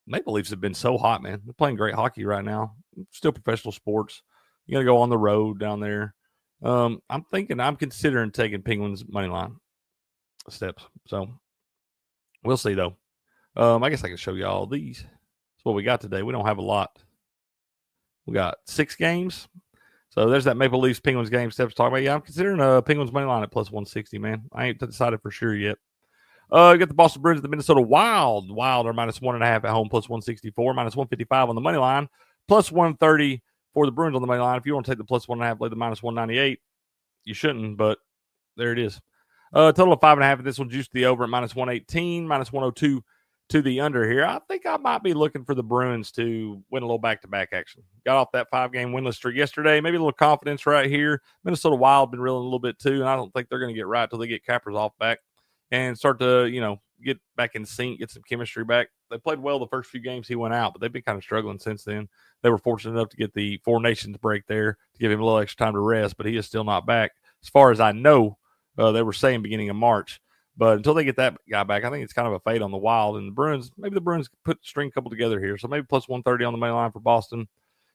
Maple Leafs have been so hot, man. They're playing great hockey right now. Still professional sports. You got to go on the road down there. I'm considering taking Penguins money line Steps. So we'll see, though. I guess I can show you all these. That's what we got today. We don't have a lot. We got 6 games. So there's that Maple Leafs Penguins game Steps talking about. Yeah, I'm considering Penguins money line at plus 160, man. I ain't decided for sure yet. You got the Boston Bruins at the Minnesota Wild. Wild are minus 1.5 at home, plus 164, minus 155 on the money line, plus 130 for the Bruins on the money line. If you want to take the plus 1.5, play the minus 198. You shouldn't, but there it is. Total of 5.5 at this one, juiced the over at minus 118, minus 102 to the under here. I think I might be looking for the Bruins to win a little back-to-back action. Got off that 5-game winless streak yesterday. Maybe a little confidence right here. Minnesota Wild been reeling a little bit too, and I don't think they're going to get right until they get Kaprizov back and start to, get back in sync, get some chemistry back. They played well the first few games he went out, but they've been kind of struggling since then. They were fortunate enough to get the Four Nations break there to give him a little extra time to rest, but he is still not back. As far as I know, they were saying beginning of March. But until they get that guy back, I think it's kind of a fade on the Wild. And the Bruins put string couple together here. So maybe plus 130 on the main line for Boston.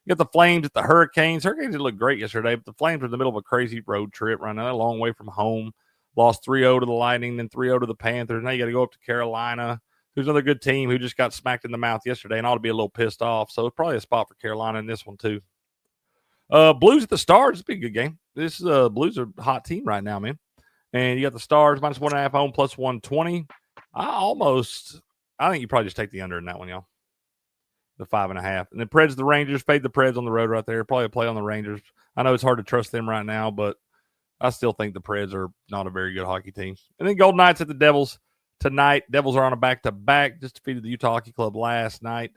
You got the Flames at the Hurricanes. Hurricanes did look great yesterday, but the Flames are in the middle of a crazy road trip right now. They're a long way from home. Lost 3-0 to the Lightning, then 3-0 to the Panthers. Now you got to go up to Carolina, who's another good team who just got smacked in the mouth yesterday and ought to be a little pissed off. So it's probably a spot for Carolina in this one too. Blues at the Stars. It's been a good game. This Blues are a hot team right now, man. And you got the Stars minus 1.5 home, plus 120. I think you probably just take the under in that one, y'all. The 5.5. And then Preds, the Rangers, fade the Preds on the road right there. Probably a play on the Rangers. I know it's hard to trust them right now, but I still think the Preds are not a very good hockey team. And then Golden Knights at the Devils tonight. Devils are on a back-to-back. Just defeated the Utah Hockey Club last night.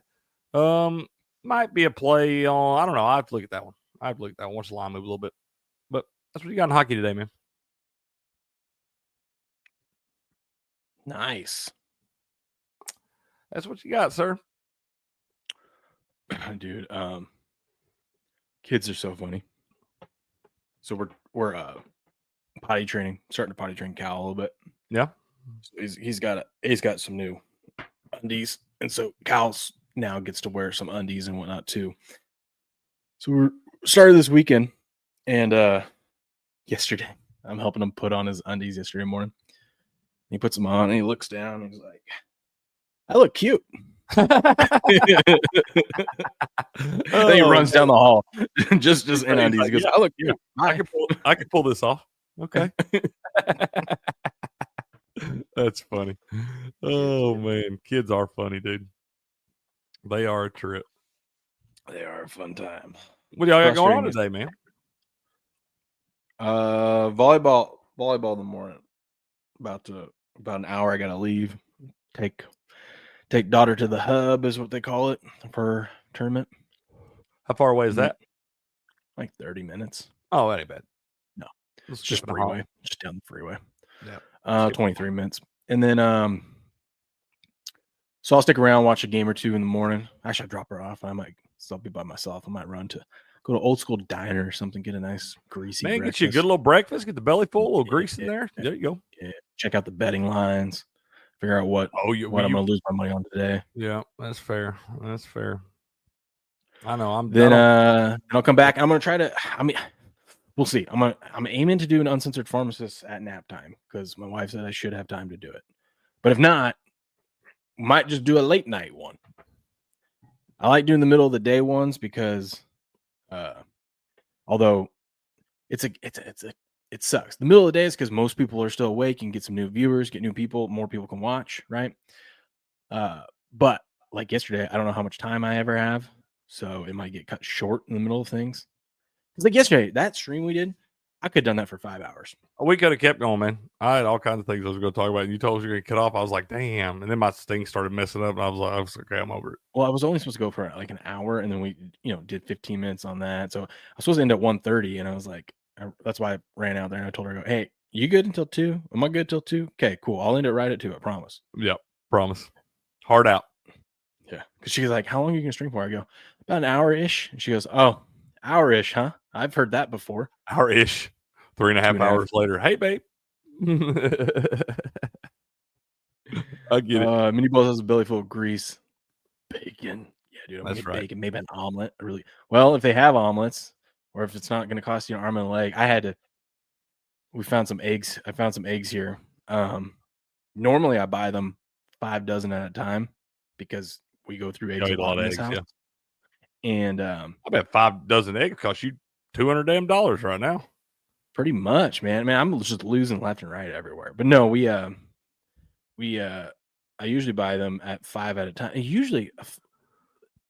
Might be a play on, I don't know. I have to look at that one. Watch the line move a little bit. But that's what you got in hockey today, man. Nice. That's what you got, sir. Dude, kids are so funny. So we're potty training, starting to potty train Cal a little bit. Yeah. So he's got some new undies, and so Cal's now gets to wear some undies and whatnot too. So we're started this weekend, and yesterday I'm helping him put on his undies yesterday morning. He puts them on and he looks down and he's like, I look cute. Then he runs down the hall just in undies. He goes, I look cute. I could pull this off. Okay. That's funny. Oh man, kids are funny, dude. They are a trip. They are a fun time. What y'all got going on Frustrating. today, man? Volleyball in the morning. About an hour. I gotta leave. Take daughter to the hub is what they call it for tournament. How far away is that? Like 30 minutes. Oh, that ain't bad. No, it's just freeway, just down the freeway. Yeah, 23 minutes, and then so I'll stick around, watch a game or two in the morning. Actually, I'll drop her off. I might still be by myself. I might run to go to old school diner or something, get a nice greasy breakfast. Get you a good little breakfast, get the belly full, a little grease in there. There you go. Yeah. Check out the betting lines, figure out what I'm going to lose my money on today. Yeah, that's fair. I know. Then I'll come back. I'm going to try to. I mean, we'll see. I'm aiming to do an uncensored pharmacist at nap time because my wife said I should have time to do it. But if not, might just do a late night one. I like doing the middle of the day ones because, although it sucks. The middle of the day is because most people are still awake and get some new viewers, get new people, more people can watch, right? But like yesterday, I don't know how much time I ever have, so it might get cut short in the middle of things. Because like yesterday, that stream we did, I could have done that for 5 hours. We could have kept going, man. I had all kinds of things I was going to talk about, and you told us you were going to cut off. I was like, damn. And then my thing started messing up, and I was like, okay, I'm over it. Well, I was only supposed to go for like an hour, and then we, did 15 minutes on that. So I was supposed to end at 1:30, and I was like, that's why I ran out there, and I told her, hey, you good until 2? Am I good until 2? Okay, cool. I'll end it right at 2, I promise. Yep, promise. Hard out. Yeah, because she was like, how long are you going to stream for? I go, about an hour-ish. And she goes, oh, hour-ish, huh? I've heard that before. Hour-ish. 3.5 hours later. Hey, babe. I get it. Mini Balls has a belly full of grease. Bacon. Yeah, dude. I'm That's right. Bacon. Maybe an omelet. Well, if they have omelets, or if it's not going to cost you an arm and a leg, we found some eggs. I found some eggs here. Normally I buy them 5 dozen at a time because we go through eggs a lot in this house. Yeah. And I bet 5 dozen eggs cost you $200 right now. Pretty much, man. I'm just losing left and right everywhere. But no, I usually buy them at 5 at a time. Usually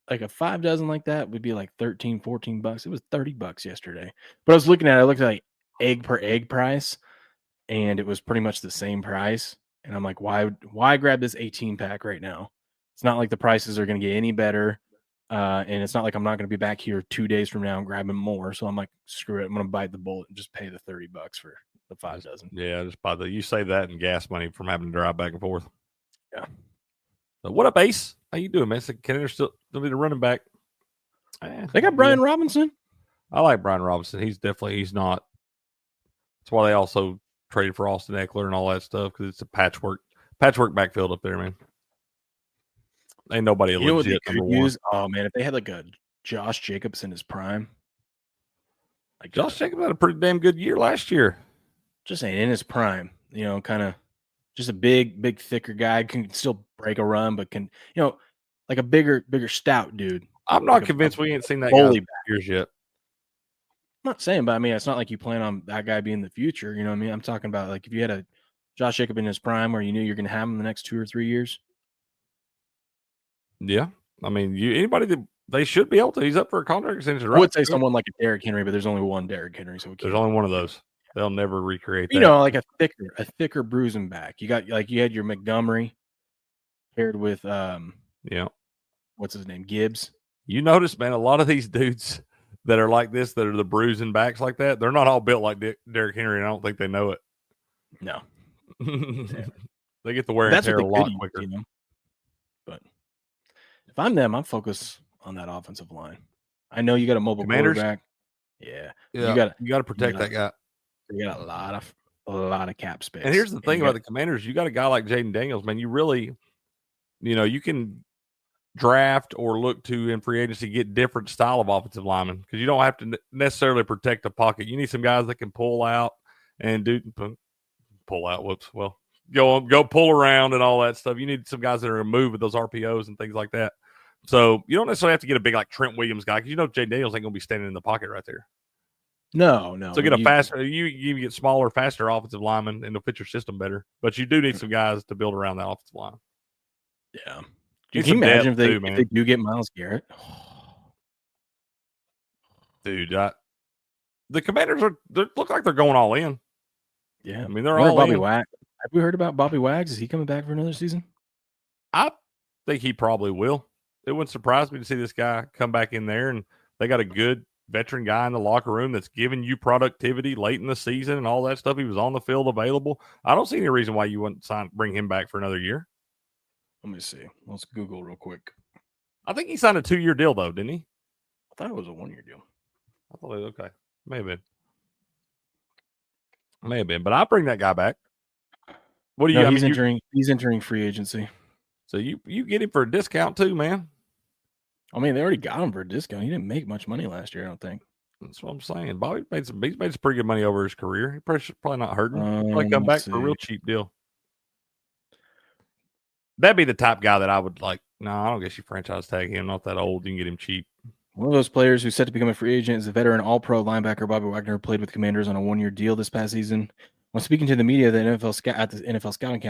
like a 5 dozen like that would be like $13-$14. It was $30 yesterday. But I looked at like egg per egg price, and it was pretty much the same price. And I'm like, why grab this 18 pack right now? It's not like the prices are going to get any better. And it's not like I'm not going to be back here 2 days from now and grabbing more. So I'm like, screw it. I'm going to bite the bullet and just pay the $30 for the 5 dozen. Yeah, just buy you save that and gas money from having to drive back and forth. Yeah. So what up, Ace? How you doing, man? So Kenner still need a running back. They got Brian Robinson. I like Brian Robinson. He's not. That's why they also traded for Austin Eckler and all that stuff, because it's a patchwork backfield up there, man. Ain't nobody legit number one. Oh man, if they had like a Josh Jacobs in his prime, like Josh Jacobs had a pretty damn good year last year. Just saying, in his prime, kind of just a big, thicker guy, can still break a run, but can, like a bigger, stout dude. I'm not convinced we ain't seen that guy years yet. I'm not saying, but it's not like you plan on that guy being the future. You know what I mean? I'm talking about like if you had a Josh Jacobs in his prime where you knew you're going to have him in the next 2 or 3 years. Yeah, anybody that they should be able to. He's up for a contract extension. I would say someone like a Derrick Henry, but there's only one Derrick Henry, so there's only one of those. They'll never recreate that. Like a thicker bruising back. You had your Montgomery paired with what's his name, Gibbs. You notice, man, a lot of these dudes that are like this, that are the bruising backs like that, they're not all built like Derrick Henry, and I don't think they know it. No, they get the wear and tear a lot quicker. But if I'm them, I'm focused on that offensive line. I know you got a mobile quarterback. Yeah. You got to protect that guy. You got a lot of cap space. And here's the thing about the Commanders: you got a guy like Jaden Daniels, man. You really, you can draft or look to in free agency get different style of offensive linemen, because you don't have to necessarily protect the pocket. You need some guys that can pull out and pull out. Well, go pull around and all that stuff. You need some guys that are going to move with those RPOs and things like that. So you don't necessarily have to get a big like Trent Williams guy, because Jaden Daniels ain't going to be standing in the pocket right there. No. So get a faster, you get smaller, faster offensive linemen, and it'll fit your system better. But you do need some guys to build around that offensive line. Yeah. Can you imagine if they do get Myles Garrett? Dude, the Commanders look like they're going all in. Yeah. I mean, they're all Bobby in. Wags. Have we heard about Bobby Wags? Is he coming back for another season? I think he probably will. It wouldn't surprise me to see this guy come back in there, and they got a good veteran guy in the locker room that's giving you productivity late in the season and all that stuff. He was on the field available. I don't see any reason why you wouldn't bring him back for another year. Let me see. Let's Google real quick. I think he signed a 2-year deal, though, didn't he? I thought it was a 1-year deal. I thought, okay. May have been. But I'll bring that guy back. What do you? He's entering free agency. So you get him for a discount too, man. I mean, they already got him for a discount. He didn't make much money last year, I don't think. That's what I'm saying. Bobby he's made some pretty good money over his career. He probably not hurting. He'll probably come back for a real cheap deal. That'd be the type guy that I would like. No, I don't guess you franchise tag him. Not that old. You can get him cheap. One of those players who's set to become a free agent is the veteran All-Pro linebacker Bobby Wagner, who played with Commanders on a 1-year deal this past season. When speaking to the media at the NFL scouting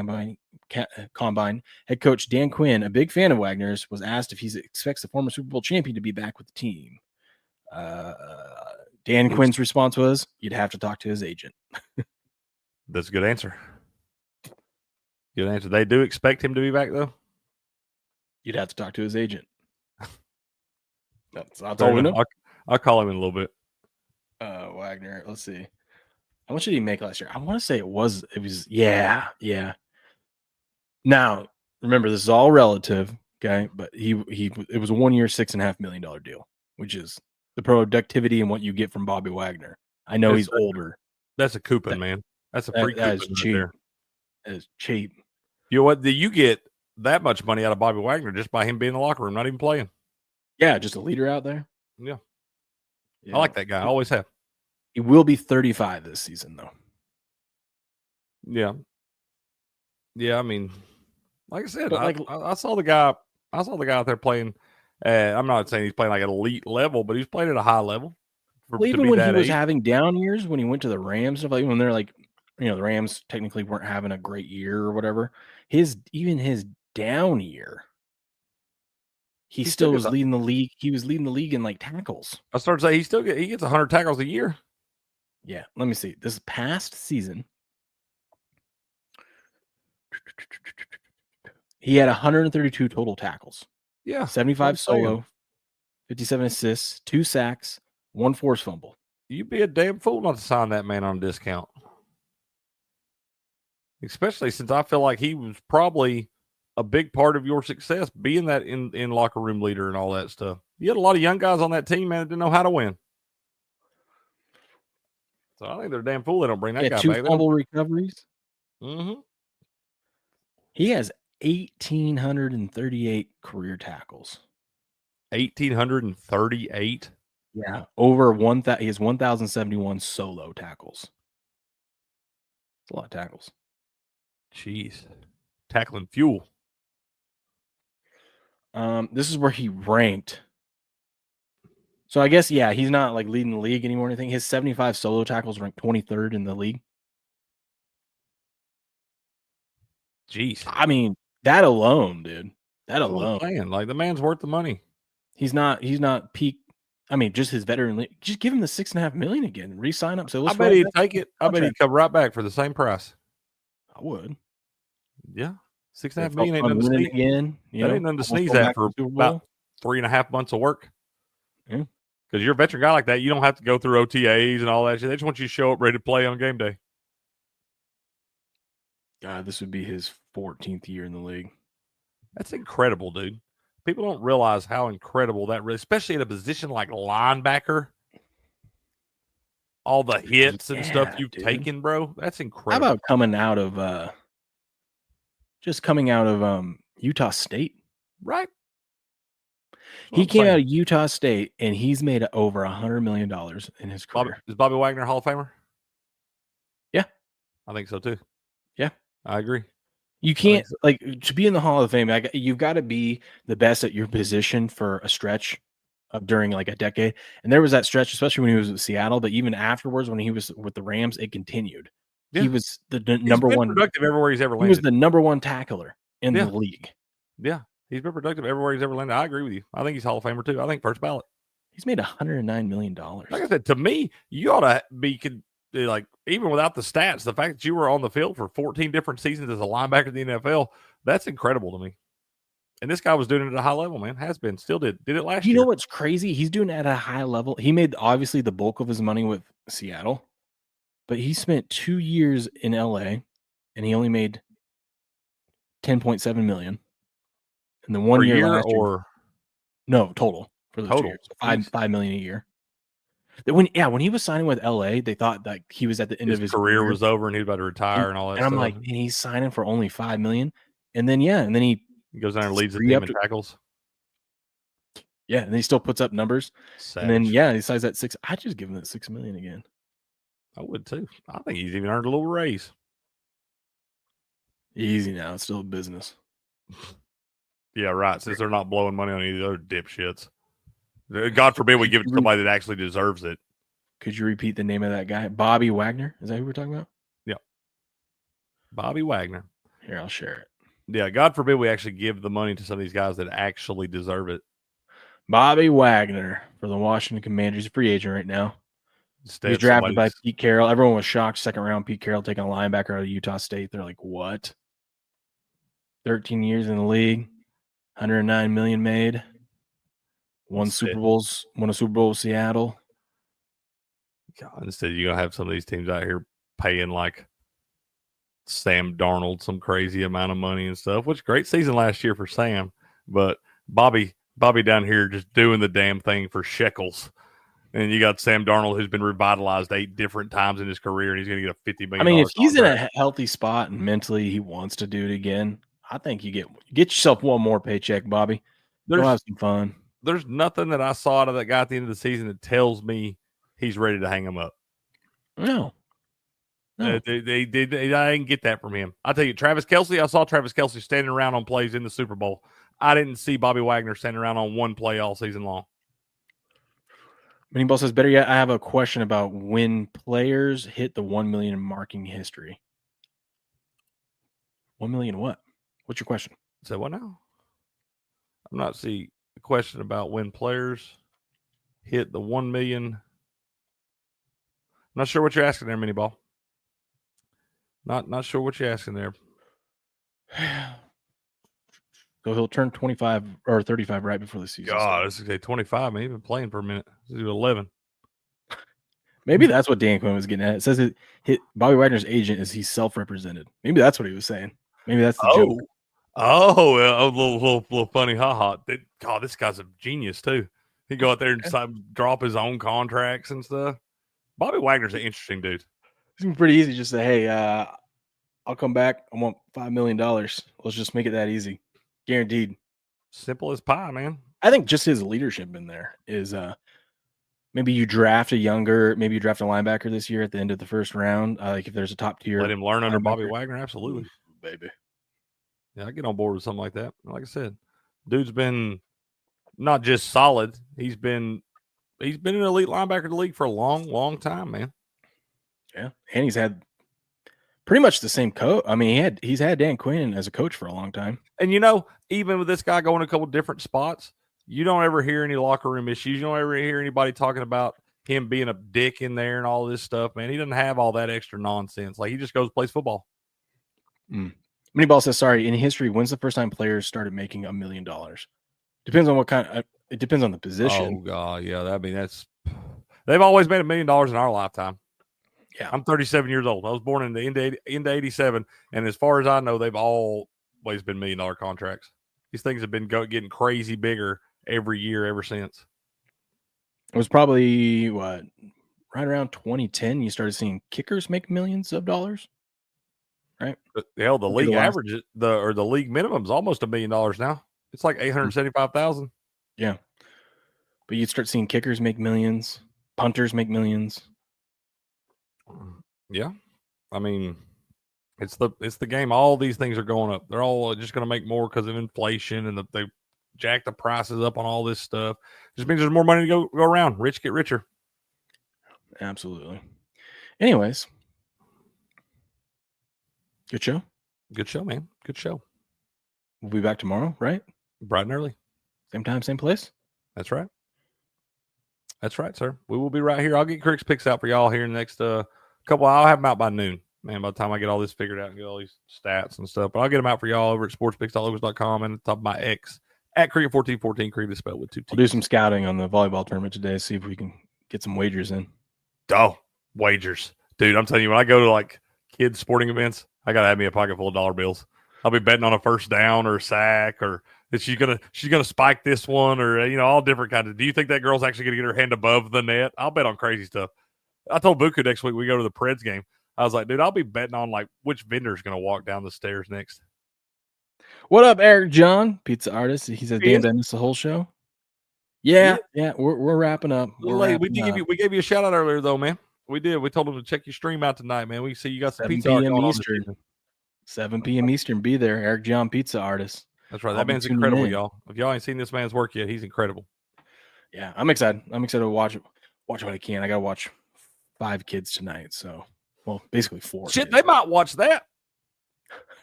combine, head coach Dan Quinn, a big fan of Wagner's, was asked if he expects the former Super Bowl champion to be back with the team. Dan Quinn's response was, "You'd have to talk to his agent." That's a good answer. Good answer. They do expect him to be back, though? You'd have to talk to his agent. That's all we know. I'll call him in a little bit. Wagner, let's see. How much did he make last year? I want to say it was yeah. Now, remember, this is all relative, okay? But it was a 1-year, $6.5 million deal, which is the productivity and what you get from Bobby Wagner. I know he's older. That's a coupon, man. That's a free coupon. That is cheap. Right there. That is cheap. You know what? You get that much money out of Bobby Wagner just by him being in the locker room, not even playing. Yeah, just a leader out there. Yeah. I like that guy. I always have. He will be 35 this season, though. Yeah. Yeah, I mean, like I said, I saw the guy. I saw the guy out there playing. I'm not saying he's playing like an elite level, but he's playing at a high level. Even when he was having down years, when he went to the Rams, stuff like when they're like, the Rams technically weren't having a great year or whatever. His down year, he still was leading the league. He was leading the league in like tackles. I started to say he gets 100 tackles a year. Yeah, let me see. This past season, he had 132 total tackles. Yeah, 75 solo, 57 assists, 2 sacks, 1 forced fumble. You'd be a damn fool not to sign that man on a discount. Especially since I feel like he was probably a big part of your success, being that in locker room leader and all that stuff. You had a lot of young guys on that team, man, that didn't know how to win. So I think they're a damn fool they don't bring that guy back. 2 fumble recoveries. Mm-hmm. He has 1,838 career tackles. 1,838? Yeah. Over 1,000. He has 1,071 solo tackles. That's a lot of tackles. Jeez. Tackling fuel. This is where he ranked. So I guess, yeah, he's not like leading the league anymore or anything. His 75 solo tackles ranked 23rd in the league. Jeez. I mean, that alone, dude. That alone. Like, the man's worth the money. He's not peak. I mean, just his veteran league. Just give him the $6.5 million again. Re-sign up. So I bet he'd take it. I bet he'd come right back for the same price. I would. Yeah. $6.5 million ain't nothing to sneeze again. That ain't nothing to sneeze at for about 3.5 months of work. Yeah. Because you're a veteran guy like that, you don't have to go through OTAs and all that shit. They just want you to show up ready to play on game day. God, this would be his 14th year in the league. That's incredible, dude. People don't realize how incredible that is, especially at a position like linebacker. All the hits and stuff you've taken, bro. That's incredible. How about coming out of Utah State? Right. He came out of Utah State, and he's made over $100 million in his career. Is Bobby Wagner Hall of Famer? Yeah. I think so, too. Yeah. I agree. You can't, to be in the Hall of Fame, you've got to be the best at your position for a stretch of during like a decade. And there was that stretch, especially when he was with Seattle, but even afterwards, when he was with the Rams, it continued. Yeah. He was the number one. Productive everywhere he's ever landed. He was the number one tackler in the league. Yeah. He's been productive everywhere he's ever landed. I agree with you. I think he's Hall of Famer, too. I think first ballot. He's made $109 million. Like I said, to me, you ought to be like, even without the stats, the fact that you were on the field for 14 different seasons as a linebacker in the NFL, that's incredible to me. And this guy was doing it at a high level, man. Has been, still did it last year. You know what's crazy? He's doing it at a high level. He made obviously the bulk of his money with Seattle, but he spent 2 years in LA and he only made $10.7 million. And the 1 year last year, no, total for those 2 years. So $5 million a year. When he was signing with LA, they thought that he was at the end of his career was over and he was about to retire and all that stuff. And I'm like, and he's signing for only $5 million. And then he goes down and leads the team in tackles. Yeah, and he still puts up numbers. Savage. And then he signs at $6. I'd just give him that $6 million again. I would too. I think he's even earned a little raise. Easy now. It's still a business. Yeah, right. Since they're not blowing money on any of the other dipshits. God forbid we give it to somebody that actually deserves it. Could you repeat the name of that guy? Bobby Wagner? Is that who we're talking about? Yeah. Bobby Wagner. Here, I'll share it. Yeah, God forbid we actually give the money to some of these guys that actually deserve it. Bobby Wagner for the Washington Commanders. He's a free agent right now. He's drafted by Pete Carroll. Everyone was shocked. Second round, Pete Carroll taking a linebacker out of Utah State. They're like, what? 13 years in the league, $109 million made. Won a Super Bowl with Seattle. God, instead, you're going to have some of these teams out here paying like Sam Darnold some crazy amount of money and stuff, which great season last year for Sam. But Bobby down here just doing the damn thing for shekels. And you got Sam Darnold, who's been revitalized 8 different times in his career, and he's going to get a $50 million. I mean, if he's in a healthy spot and mentally he wants to do it again, I think you get yourself one more paycheck, Bobby. Go have some fun. There's nothing that I saw out of that guy at the end of the season that tells me he's ready to hang him up. No. I didn't get that from him. I'll tell you, Travis Kelce, I saw Travis Kelce standing around on plays in the Super Bowl. I didn't see Bobby Wagner standing around on one play all season long. Mini Ball says, better yet, I have a question about when players hit the 1 million marking history. 1 million what? What's your question? So what now? I'm not seeing a question about when players hit the 1 million. I'm not sure what you're asking there, Mini Ball. Not sure what you're asking there. So he'll turn 25 or 35 right before the season. God, this is 25. Man, he's been playing for a minute. This is 11. Maybe that's what Dan Quinn was getting at. It says Bobby Wagner's agent is he's self-represented. Maybe that's what he was saying. Maybe that's the joke. A little funny haha. God, this guy's a genius too. He go out there and drop his own contracts and stuff. Bobby Wagner's an interesting dude. It's pretty easy. Just say, hey, I'll come back. I want $5 million. Let's just make it that easy. Guaranteed. Simple as pie, man. I think just his leadership in there is maybe you draft a linebacker this year at the end of the first round. Like if there's a top tier. Let him learn under Bobby Wagner. Absolutely. Ooh, baby. Yeah, I get on board with something like that. Like I said, dude's been not just solid. He's been an elite linebacker in the league for a long, long time, man. Yeah. And he's had pretty much the same coach. I mean, he's had Dan Quinn as a coach for a long time. And even with this guy going a couple different spots, you don't ever hear any locker room issues. You don't ever hear anybody talking about him being a dick in there and all this stuff, man. He doesn't have all that extra nonsense. Like, he just goes plays football. Mini Ball says, sorry, in history, when's the first time players started making $1 million? Depends on what kind. It depends on the position. Oh God, yeah. I mean, they've always made $1 million in our lifetime. Yeah, I'm 37 years old. I was born in the end of 87, and as far as I know, they've always been $1 million contracts. These things have been getting crazy bigger every year ever since. It was probably right around 2010 you started seeing kickers make millions of dollars. Right? Hell, the league average, the league minimum is almost $1 million now. It's like $875,000. Yeah, but you'd start seeing kickers make millions, punters make millions. Yeah, I mean, it's the game. All these things are going up. They're all just going to make more because of inflation, and they jack the prices up on all this stuff. Just means there's more money to go around. Rich get richer. Absolutely. Anyways. Good show. Good show, man. Good show. We'll be back tomorrow, right? Bright and early. Same time, same place? That's right. That's right, sir. We will be right here. I'll get Crick's picks out for y'all here in the next couple. I'll have them out by noon, man. By the time I get all this figured out and get all these stats and stuff, but I'll get them out for y'all over at sportspicks.locals.com and at the top of my X at Cricket1414. Cricket is spelled with 2 T's. We'll do some scouting on the volleyball tournament today. See if we can get some wagers in. Oh, wagers, dude! I'm telling you, when I go to like kids sporting events, I gotta have me a pocket full of dollar bills. I'll be betting on a first down or a sack, or that she's gonna spike this one, or all different kinds of. Do you think that girl's actually gonna get her hand above the net? I'll bet on crazy stuff. I told Buku next week we go to the Preds game. I was like, dude, I'll be betting on like which vendor's gonna walk down the stairs next. What up, Eric John, pizza artist? He says, "Damn, I missed the whole show." Yeah, we're wrapping up. We gave you a shout out earlier though, man. We did. We told him to check your stream out tonight, man. We see you got some pizza p.m. Eastern. 7 p.m. Eastern. Be there, Eric John, pizza artist. That's right. That man's incredible, y'all. If y'all ain't seen this man's work yet, he's incredible. Yeah, I'm excited. I'm excited to watch what I can. I got to watch 5 kids tonight. So, well, basically 4. Shit, they might watch that.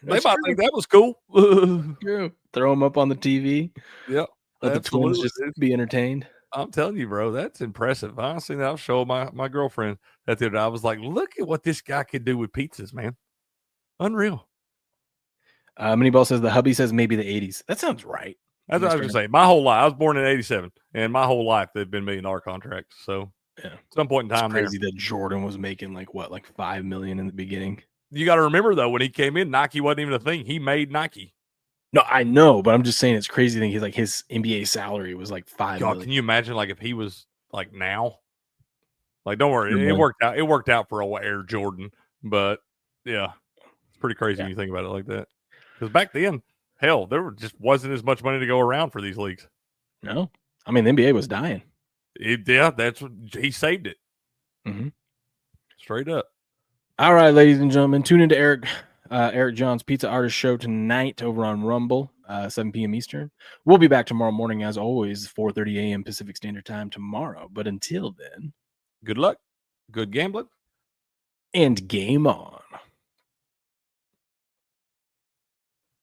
They might think that was cool. True. Throw them up on the TV. Yep. Let the twins just be entertained. I'm telling you, bro, that's impressive. I seen that. I'll show my girlfriend that the other day. I was like, look at what this guy can do with pizzas, man. Unreal. Moneyball says the hubby says maybe the 80s. That sounds right. That's what I was going to say. My whole life, I was born in 87, and my whole life they've been $1 million contracts. So at some point in time, it's crazy that Jordan was making like $5 million in the beginning. You got to remember though, when he came in, Nike wasn't even a thing. He made Nike. No, I know, but I'm just saying it's crazy thing. He's like his NBA salary was like $5 million. Can you imagine like if he was like now? Like, don't worry, it worked out. It worked out for old Air Jordan, but yeah, it's pretty crazy when you think about it like that. Because back then, hell, there just wasn't as much money to go around for these leagues. No, I mean the NBA was dying. That's what he saved it. Mm-hmm. Straight up. All right, ladies and gentlemen, tune into Eric John's Pizza Artist Show tonight over on Rumble, 7 p.m. Eastern. We'll be back tomorrow morning, as always, 4:30 a.m. Pacific Standard Time tomorrow. But until then, good luck, good gambling, and game on.